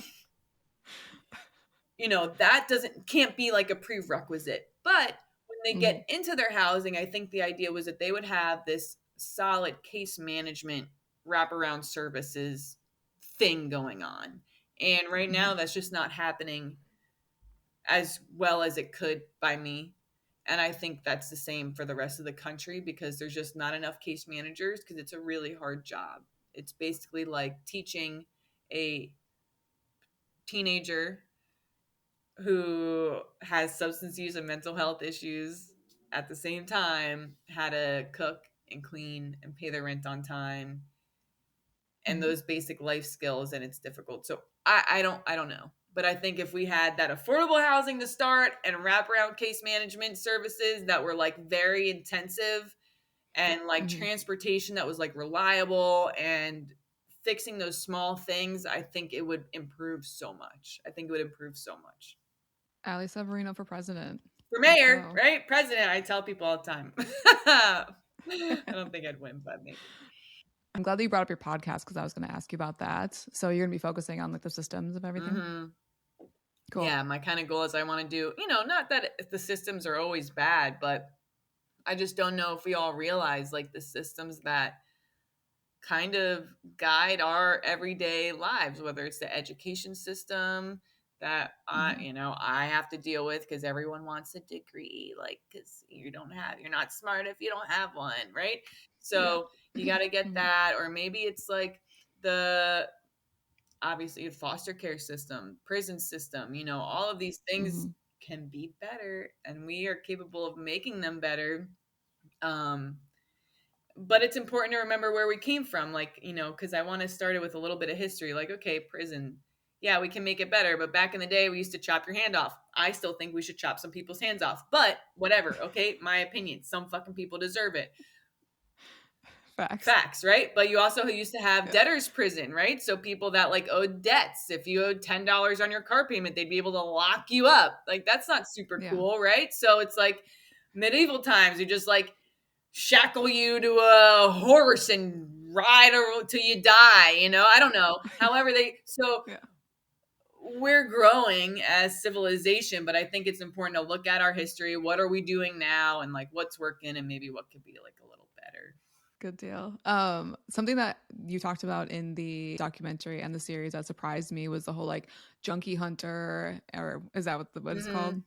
that can't be like a prerequisite. But when they get into their housing, I think the idea was that they would have this solid case management wraparound services thing going on. And right now, that's just not happening as well as it could by me. And I think that's the same for the rest of the country because there's just not enough case managers because it's a really hard job. It's basically like teaching a teenager who has substance use and mental health issues at the same time how to cook and clean and pay their rent on time and those basic life skills, and it's difficult. So I don't know. But I think if we had that affordable housing to start and wraparound case management services that were like very intensive and like transportation that was like reliable and fixing those small things, I think it would improve so much. I think it would improve so much. Allie Severino for president. For Let's mayor, go. right? President, I tell people all the time. I don't think I'd win, but maybe. I'm glad that you brought up your podcast because I was going to ask you about that. So you're going to be focusing on like the systems of everything. Cool. Yeah, my kind of goal is I want to do, not that the systems are always bad, but I just don't know if we all realize like the systems that kind of guide our everyday lives, whether it's the education system that I have to deal with because everyone wants a degree, like because you're not smart if you don't have one, right? So you got to get that, or maybe it's like the obviously foster care system, prison system, all of these things can be better and we are capable of making them better. But it's important to remember where we came from, like, because I want to start it with a little bit of history, like, okay, prison, yeah, we can make it better, but back in the day we used to chop your hand off. I still think we should chop some people's hands off, but whatever. Okay, my opinion, some fucking people deserve it. Facts, right? But you also used to have debtor's prison, right? So people that like owed debts, if you owed $10 on your car payment, they'd be able to lock you up. Like that's not super cool, right? So it's like medieval times, you just like shackle you to a horse and ride till you die, I don't know. However, we're growing as civilization, but I think it's important to look at our history. What are we doing now and like what's working and maybe what could be like a little better. Good deal. Something that you talked about in the documentary and the series that surprised me was the whole like junkie hunter, or is that what it's called?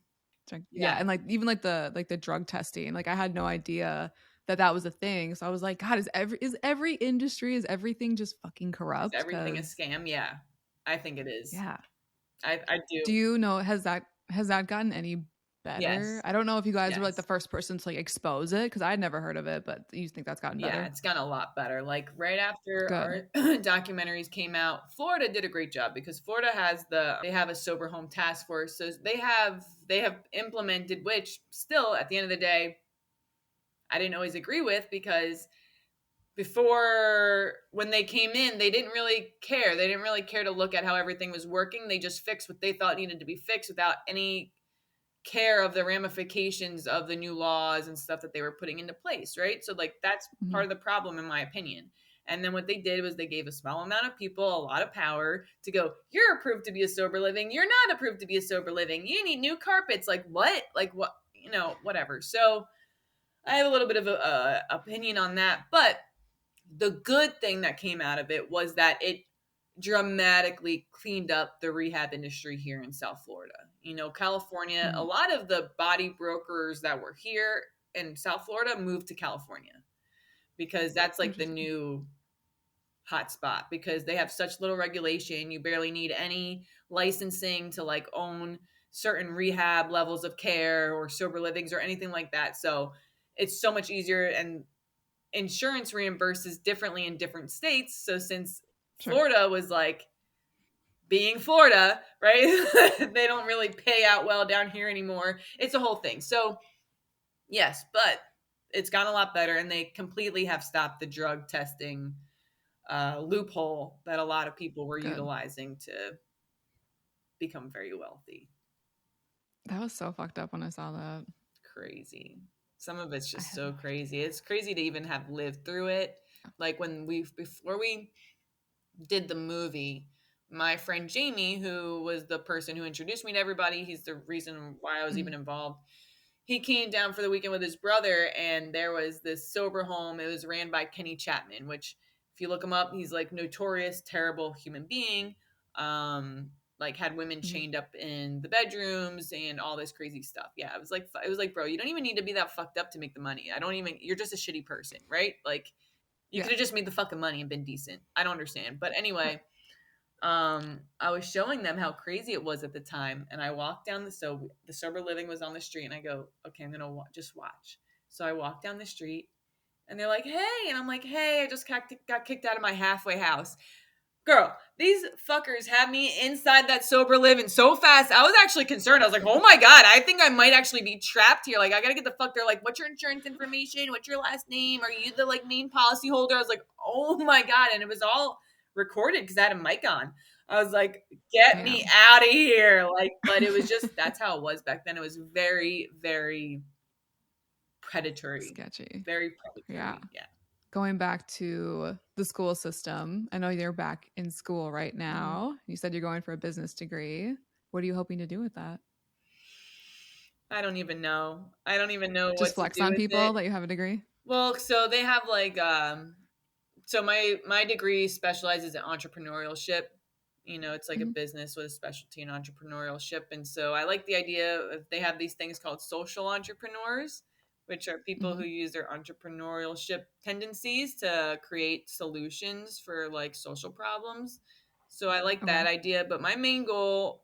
Yeah, and like even like the drug testing. Like I had no idea that was a thing. So I was like, God, is every industry, is everything just fucking corrupt? Is everything a scam? Yeah, I think it is. Yeah, I do. Do you know has that gotten any better? Yes. I don't know if you guys were like the first person to like expose it because I had never heard of it, but you think that's gotten better? Yeah, it's gotten a lot better. Like right after our documentaries came out, Florida did a great job because Florida they have a sober home task force. So they have implemented, which still at the end of the day, I didn't always agree with because before when they came in, they didn't really care. They didn't really care to look at how everything was working. They just fixed what they thought needed to be fixed without any care of the ramifications of the new laws and stuff that they were putting into place, right? So like that's part of the problem in my opinion. And then what they did was they gave a small amount of people a lot of power to go, you're approved to be a sober living, you're not approved to be a sober living, you need new carpets, like what, whatever. So I have a little bit of a opinion on that, but the good thing that came out of it was that it dramatically cleaned up the rehab industry here in South Florida. California, a lot of the body brokers that were here in South Florida moved to California because that's like the new hot spot because they have such little regulation. You barely need any licensing to like own certain rehab levels of care or sober livings or anything like that. So it's so much easier, and insurance reimburses differently in different states. So since Sure. Florida was like being Florida, right? They don't really pay out well down here anymore. It's a whole thing. So, yes, but it's gotten a lot better, and they completely have stopped the drug testing loophole that a lot of people were Good. utilizing to become very wealthy. That was so fucked up when I saw that. Crazy. Some of it's I just had so no crazy. It's crazy to even have lived through it. Like before we did the movie, my friend Jamie, who was the person who introduced me to everybody, he's the reason why I was even involved. He came down for the weekend with his brother, and there was this sober home. It was ran by Kenny Chapman, which, if you look him up, he's like notorious, terrible human being. Like had women chained up in the bedrooms and all this crazy stuff. Yeah, it was like, bro, you don't even need to be that fucked up to make the money. You're just a shitty person, right? Like, you Yeah. could have just made the fucking money and been decent. I don't understand. But anyway, I was showing them how crazy it was at the time, and I walked down the sober living was on the street, and I go, okay, I'm gonna just watch. So I walk down the street, and they're like, hey, and I'm like, hey, I just got kicked out of my halfway house. Girl, these fuckers had me inside that sober living so fast. I was actually concerned. I was like, oh my God, I think I might actually be trapped here. Like, I gotta get the fuck. They're like, what's your insurance information? What's your last name? Are you the like main policy holder? I was like, oh my God. And it was all recorded because I had a mic on. I was like, get me Damn. out of here. Like, but it was just, that's how it was back then. It was very, very predatory. Sketchy. Very Yeah. predatory. Yeah. Going back to the school system, I know you're back in school right now. You said you're going for a business degree. What are you hoping to do with that? I don't even know. I don't even know Just what to flex do on with it. people that you have a degree? Well, so they have like so my degree specializes in entrepreneurship. You know, it's like a Mm-hmm. business with a specialty in entrepreneurship. And so I like the idea of they have these things called social entrepreneurs, which are people Mm-hmm. who use their entrepreneurship tendencies to create solutions for like social problems. So I like that Okay. idea, but my main goal,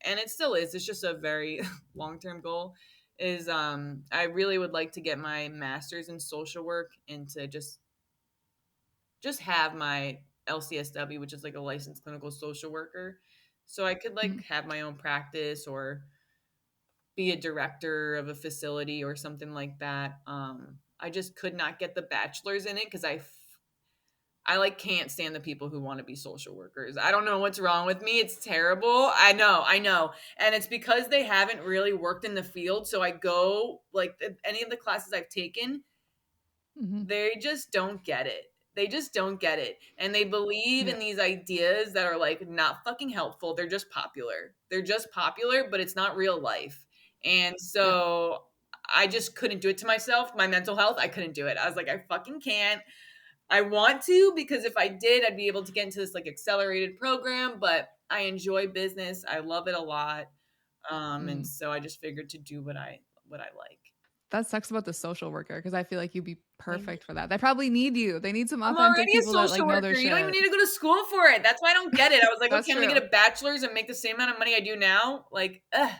and it still is, it's just a very long-term goal, is I really would like to get my master's in social work and to just have my LCSW, which is like a licensed clinical social worker. So I could Mm-hmm. like have my own practice or be a director of a facility or something like that. I just could not get the bachelor's in it because I like can't stand the people who want to be social workers. I don't know what's wrong with me. It's terrible. I know. And it's because they haven't really worked in the field. So I go like any of the classes I've taken, Mm-hmm. they just don't get it. They just don't get it. And they believe Yeah. in these ideas that are like not fucking helpful. They're just popular. They're just popular, but it's not real life. And Yeah. so I just couldn't do it to myself. My mental health, I couldn't do it. I was like, I fucking can't. I want to because if I did, I'd be able to get into this like accelerated program, but I enjoy business. I love it a lot. And Mm. so I just figured to do what I like. That sucks about the social worker because I feel like you'd be I perfect for that. They probably need you. They need some I'm authentic already a people that like social know their worker. You don't even shit. need to go to school for it. That's why I don't get it. I was like, That's okay, I'm gonna get true. a bachelor's and make the same amount of money I do now. Like, God,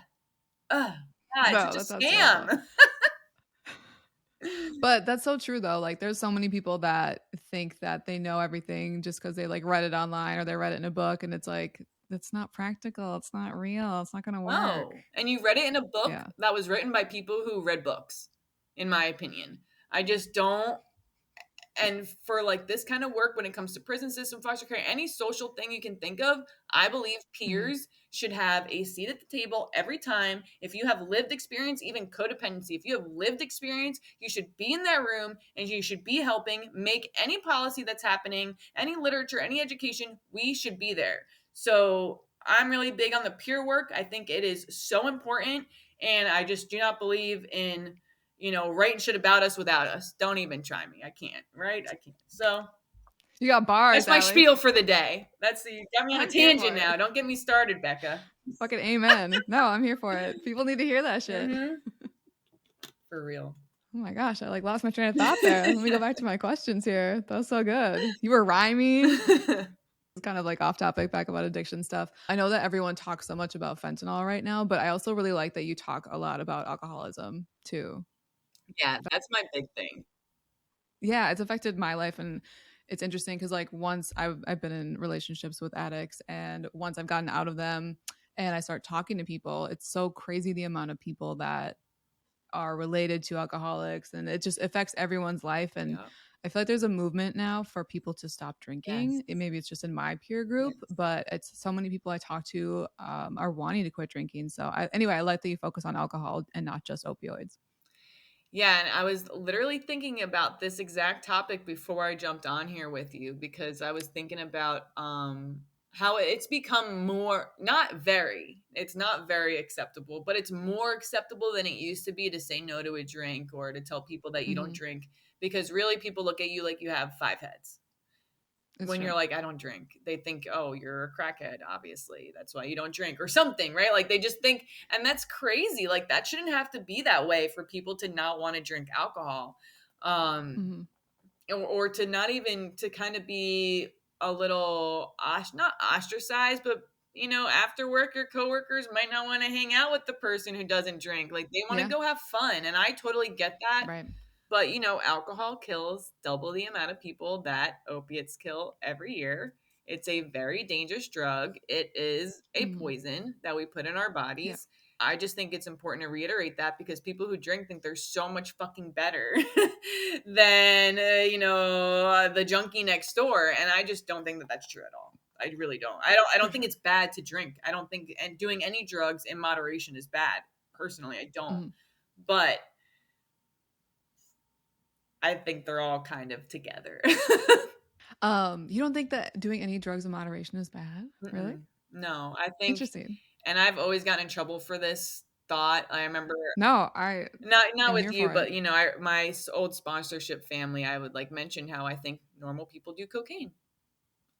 it's No, such that a sounds terrible. scam. But that's so true though. Like there's so many people that think that they know everything just because they like read it online or they read it in a book and it's like it's not practical, it's not real, it's not gonna work. No. And you read it in a book Yeah. that was written by people who read books, in my opinion. I just don't. And for like this kind of work when it comes to prison system, foster care, any social thing you can think of, I believe Mhm. peers should have a seat at the table every time. If you have lived experience, even codependency, if you have lived experience, you should be in that room and you should be helping make any policy that's happening, any literature, any education, we should be there. So I'm really big on the peer work. I think it is so important. And I just do not believe in writing shit about us without us. Don't even try me. I can't, right? I can't. So You got that's bars, my Allie. spiel for the day. You got me on a I'm here tangent for now. it. Don't get me started, Becca. Fucking amen. No, I'm here for it. People need to hear that shit. Mm-hmm. For real. Oh my gosh, I like lost my train of thought there. Let me go back to my questions here. That was so good. You were rhyming. It's kind of like off topic back about addiction stuff. I know that everyone talks so much about fentanyl right now, but I also really like that you talk a lot about alcoholism too. Yeah, that's my big thing. Yeah, it's affected my life and it's interesting because like once I've been in relationships with addicts, and once I've gotten out of them and I start talking to people, it's so crazy the amount of people that are related to alcoholics, and it just affects everyone's life. And Yeah. I feel like there's a movement now for people to stop Yes. drinking. Maybe it's just in my peer group, Yes. but it's so many people I talk to are wanting to quit drinking. So anyway, I like that you focus on alcohol and not just opioids. Yeah, and I was literally thinking about this exact topic before I jumped on here with you because I was thinking about how it's become more it's not very acceptable, but it's more acceptable than it used to be to say no to a drink or to tell people that you don't Mm-hmm. drink because really people look at you like you have five heads It's when true. you're like, I don't drink. They think, oh, you're a crackhead, obviously. That's why you don't drink or something, right? Like they just think, and that's crazy. Like that shouldn't have to be that way for people to not want to drink alcohol. Um, Mm-hmm. or to not even to kind of be a little not ostracized, but after work your coworkers might not want to hang out with the person who doesn't drink. Like they want to Yeah. go have fun. And I totally get that. Right. But alcohol kills double the amount of people that opiates kill every year. It's a very dangerous drug. It is a Mm-hmm. poison that we put in our Yeah. bodies. I just think it's important to reiterate that because people who drink think they're so much fucking better than the junkie next door, and I just don't think that that's true at all. I really don't. I For don't think sure. it's bad to drink. I don't think and doing any drugs in moderation is bad. Personally, I don't. Mm-hmm. But I think they're all kind of together. You don't think that doing any drugs in moderation is bad? Really? No, I think, Interesting. and I've always gotten in trouble for this thought. I remember No, I not am with here you, for it. but my old sponsorship family. I would like mention how I think normal people do cocaine.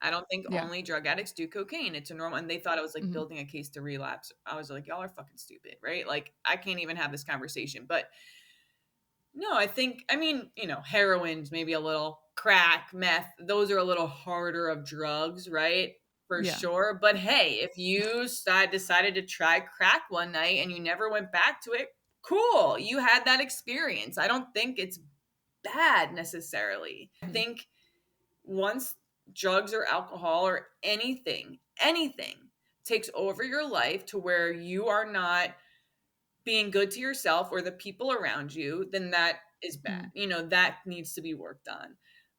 I don't think Yeah. only drug addicts do cocaine. It's a normal, and they thought I was like Mm-hmm. building a case to relapse. I was like, y'all are fucking stupid, right? Like, I can't even have this conversation. But no, I mean, heroin's maybe a little crack, meth, those are a little harder of drugs, right? For Yeah. sure. But hey, if you decided to try crack one night and you never went back to it, cool. You had that experience. I don't think it's bad necessarily. I Mm-hmm. think once drugs or alcohol or anything takes over your life to where you are not being good to yourself or the people around you, then that is bad. Mm-hmm. That needs to be worked on.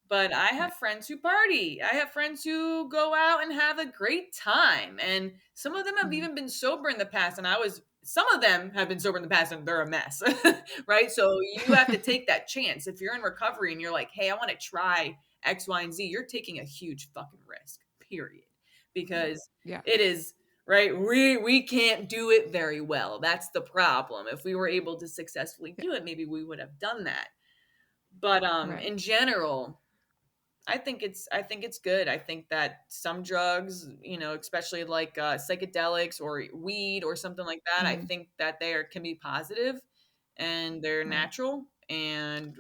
But I Right. have friends who party. I have friends who go out and have a great time. And some of them have Mm-hmm. even been sober in the past. And some of them have been sober in the past and they're a mess. Right. So you have to take that chance. If you're in recovery and you're like, hey, I want to try X, Y, and Z, you're taking a huge fucking risk, period. Because Yeah. it is right? We can't do it very well. That's the problem. If we were able to successfully Yeah. do it, maybe we would have done that. But Right. in general, I think it's good. I think that some drugs, especially like psychedelics or weed or something like that, I Mm-hmm. think that can be positive and they're Right. natural. And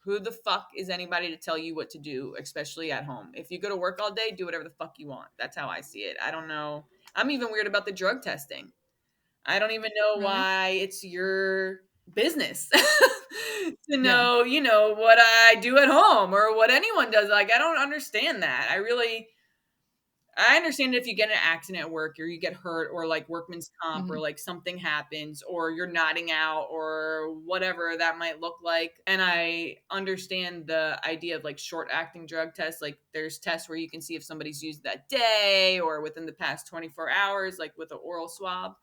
who the fuck is anybody to tell you what to do, especially at home? If you go to work all day, do whatever the fuck you want. That's how I see it. I don't know. I'm even weird about the drug testing. I don't even know Really? why it's your business to Yeah. know, what I do at home or what anyone does. Like, I don't understand that. I understand if you get in an accident at work or you get hurt or like workman's comp or Mm-hmm. like something happens or you're nodding out or whatever that might look like. And I understand the idea of like short acting drug tests. Like there's tests where you can see if somebody's used that day or within the past 24 hours, like with an oral swab.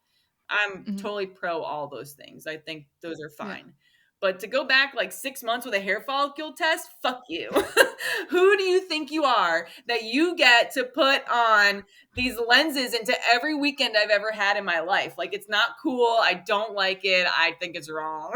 I'm Mm-hmm. totally pro all those things. I think those are Yeah. fine. But to go back like 6 months with a hair follicle test, fuck you. Who do you think you are that you get to put on these lenses into every weekend I've ever had in my life? Like, it's not cool. I don't like it. I think it's wrong.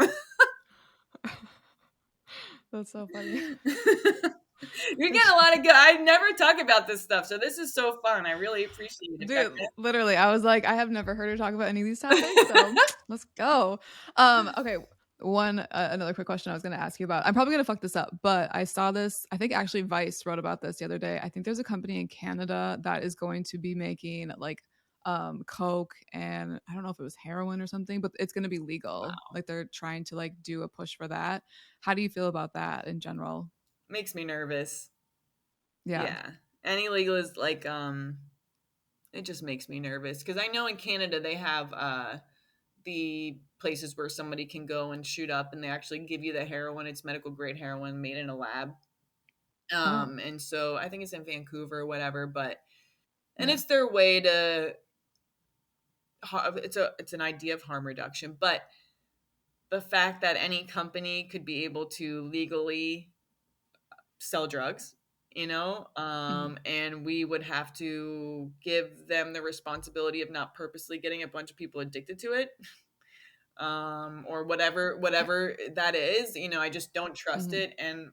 That's so funny. You're For getting a sure. lot of good. I never talk about this stuff. So this is so fun. I really appreciate it, Dude, Becca. literally, I was like, I have never heard her talk about any of these topics, so let's go. Okay, another quick question I was going to ask you about. I'm probably going to fuck this up, but I saw this. I think actually Vice wrote about this the other day. I think there's a company in Canada that is going to be making like coke and I don't know if it was heroin or something, but it's going to be legal. Wow. Like they're trying to like do a push for that. How do you feel about that in general? Makes me nervous. Yeah. Any legal is like, it just makes me nervous because I know in Canada they have the places where somebody can go and shoot up and they actually give you the heroin. It's medical grade heroin made in a lab. Oh, And so I think it's in Vancouver or whatever, but and yeah. it's their way to it's an idea of harm reduction, but the fact that any company could be able to legally sell drugs, Hmm. and we would have to give them the responsibility of not purposely getting a bunch of people addicted to it, or Yeah. whatever that is. I just don't trust Hmm. it, and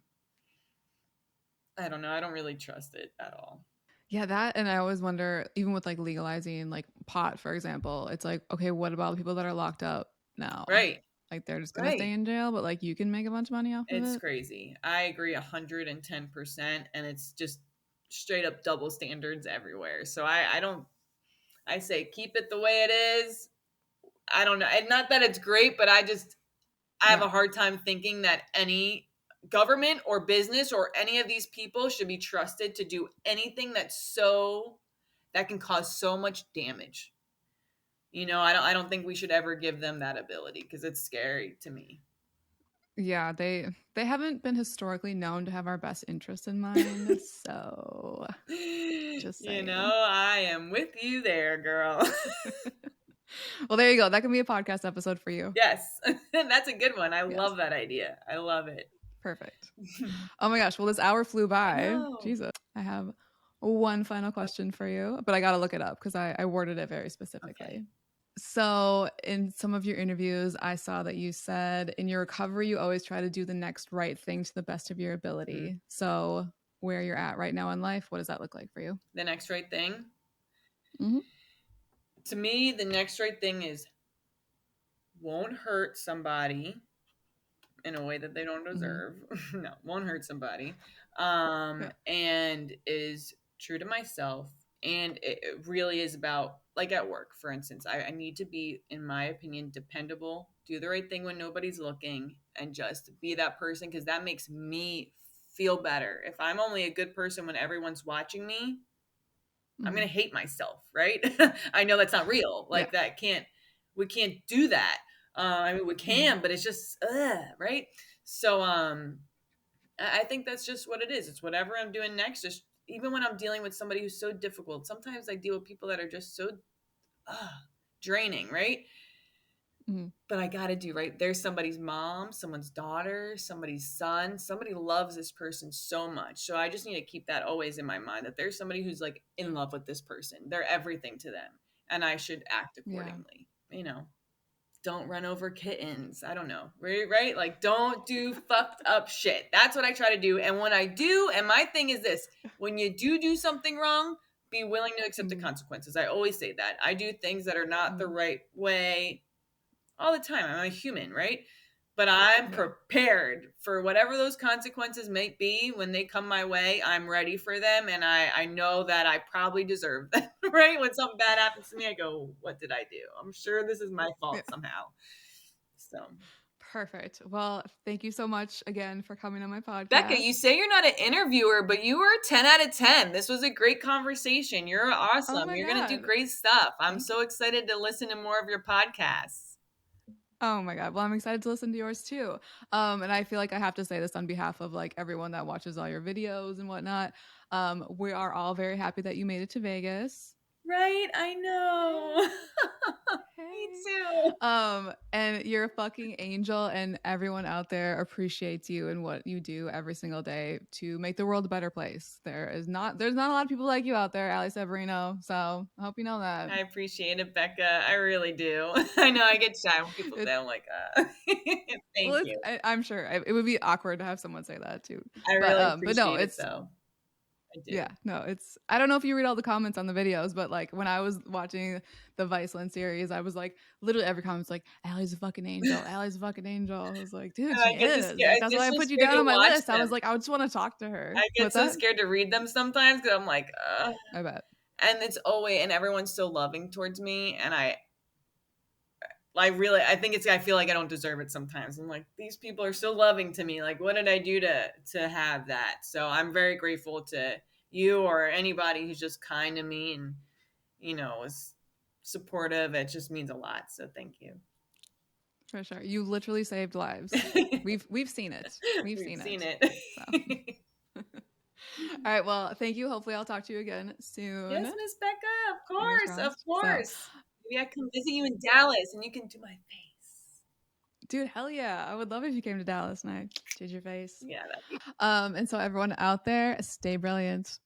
I don't know. I don't really trust it at all. Yeah, that, and I always wonder, even with like legalizing like pot, for example, it's like, okay, what about the people that are locked up now? Right, Like they're just gonna stay right. in jail, but like you can make a bunch of money off of It's it. crazy. I agree 110%, and it's just straight up double standards everywhere. So I don't. I say keep it the way it is. I don't know. And not that it's great, but I have Yeah. a hard time thinking that any government or business or any of these people should be trusted to do anything that can cause so much damage. I don't think we should ever give them that ability because it's scary to me. Yeah, they haven't been historically known to have our best interest in mind, so just saying. I am with you there, girl. Well, there you go. That can be a podcast episode for you. Yes. That's a good one. I Yes. love that idea. I love it. Perfect. Oh my gosh. Well, this hour flew I by. know. Jesus. I have one final question for you, but I got to look it up because I worded it very Okay. specifically. So, in some of your interviews, I saw that you said in your recovery, you always try to do the next right thing to the best of your Mhm. ability. So, where you're at right now in life, what does that look like for you? The next right thing. Hmm. To me, the next right thing is won't hurt somebody in a way that they don't Hmm. deserve. No, won't hurt somebody. Yeah. And is true to myself. And it really is about, like at work, for instance, I need to be, in my opinion, dependable, do the right thing when nobody's looking, and just be that person because that makes me feel better. If I'm only a good person when everyone's watching me, I'm Hmm. gonna hate myself, right? I know that's not real. Yeah. Like we can't do that. I mean, we Hmm. can, but it's just, right? So, I think that's just what it is. It's whatever I'm doing next. Just even when I'm dealing with somebody who's so difficult. Sometimes I deal with people that are just so uh, draining, right? Hmm. But I got to do right. There's somebody's mom, someone's daughter, somebody's son. Somebody loves this person so much. So I just need to keep that always in my mind that there's somebody who's like in love with this person. They're everything to them. And I should act Yeah. accordingly. Don't run over kittens. I don't know. Right? Right? Like, don't do fucked up shit. That's what I try to do. And when I do, and my thing is this, when you do something wrong, be willing to accept the Hmm. consequences. I always say that. I do things that are not the Hmm. right way all the time. I'm a human, right? But I'm Yeah. prepared for whatever those consequences may be when they come my way. I'm ready for them, and I know that I probably deserve them, right? When something bad happens to me, I go, "What did I do? I'm sure this is my Yeah. fault somehow." So, Perfect. Well, thank you so much again for coming on my Becca, you podcast. say you're not an interviewer, but you were a 10 out of 10. This was a great conversation. You're Oh awesome. my You're going to do God. great stuff. I'm Thank so excited to listen to more of your podcasts. Oh my God. Well, I'm excited to listen to yours too. And I feel like I have to say this on behalf of like everyone that watches all your videos and whatnot. We are all very happy that you made it to Vegas. Right? I know. Hey. Me Hey. too. And you're a fucking angel, and everyone out there appreciates you and what you do every single day to make the world a better place. There's not a lot of people like you out there, Allie Severino. So I hope you know that. I appreciate it, Becca. I really do. I know I get shy when people say, It's I'm like, well, thank you. I'm sure it would be awkward to have someone say that too. I But really but no, appreciate it, it's though. I do. yeah, no, it's I don't know if you read all the comments on the videos, but like when I was watching the Viceland series, I was like literally every comment's like, Allie's a fucking angel, Allie's a fucking angel. I was like, dude, I she get to is. scare. Like I that's get why I so put you scared down to on my watch list. I was them. like, I just want to talk to her. I get What's so that? scared to read them sometimes because I'm like, I bet. and it's always, and everyone's so loving towards me, and I think I feel like I don't deserve it sometimes. I'm like, these people are so loving to me. Like, what did I do to have that? So I'm very grateful to you or anybody who's just kind to me and, is supportive. It just means a lot. So thank you. For sure. You literally saved lives. We've seen it. We've seen it. So. All right. Well, thank you. Hopefully I'll talk to you again soon. Yes, Miss Becca. Of course. Of course. So, maybe I can visit you in Dallas and you can do my face. Dude, hell yeah. I would love if you came to Dallas and I did your face. Yeah, that'd be And so everyone out there, stay brilliant.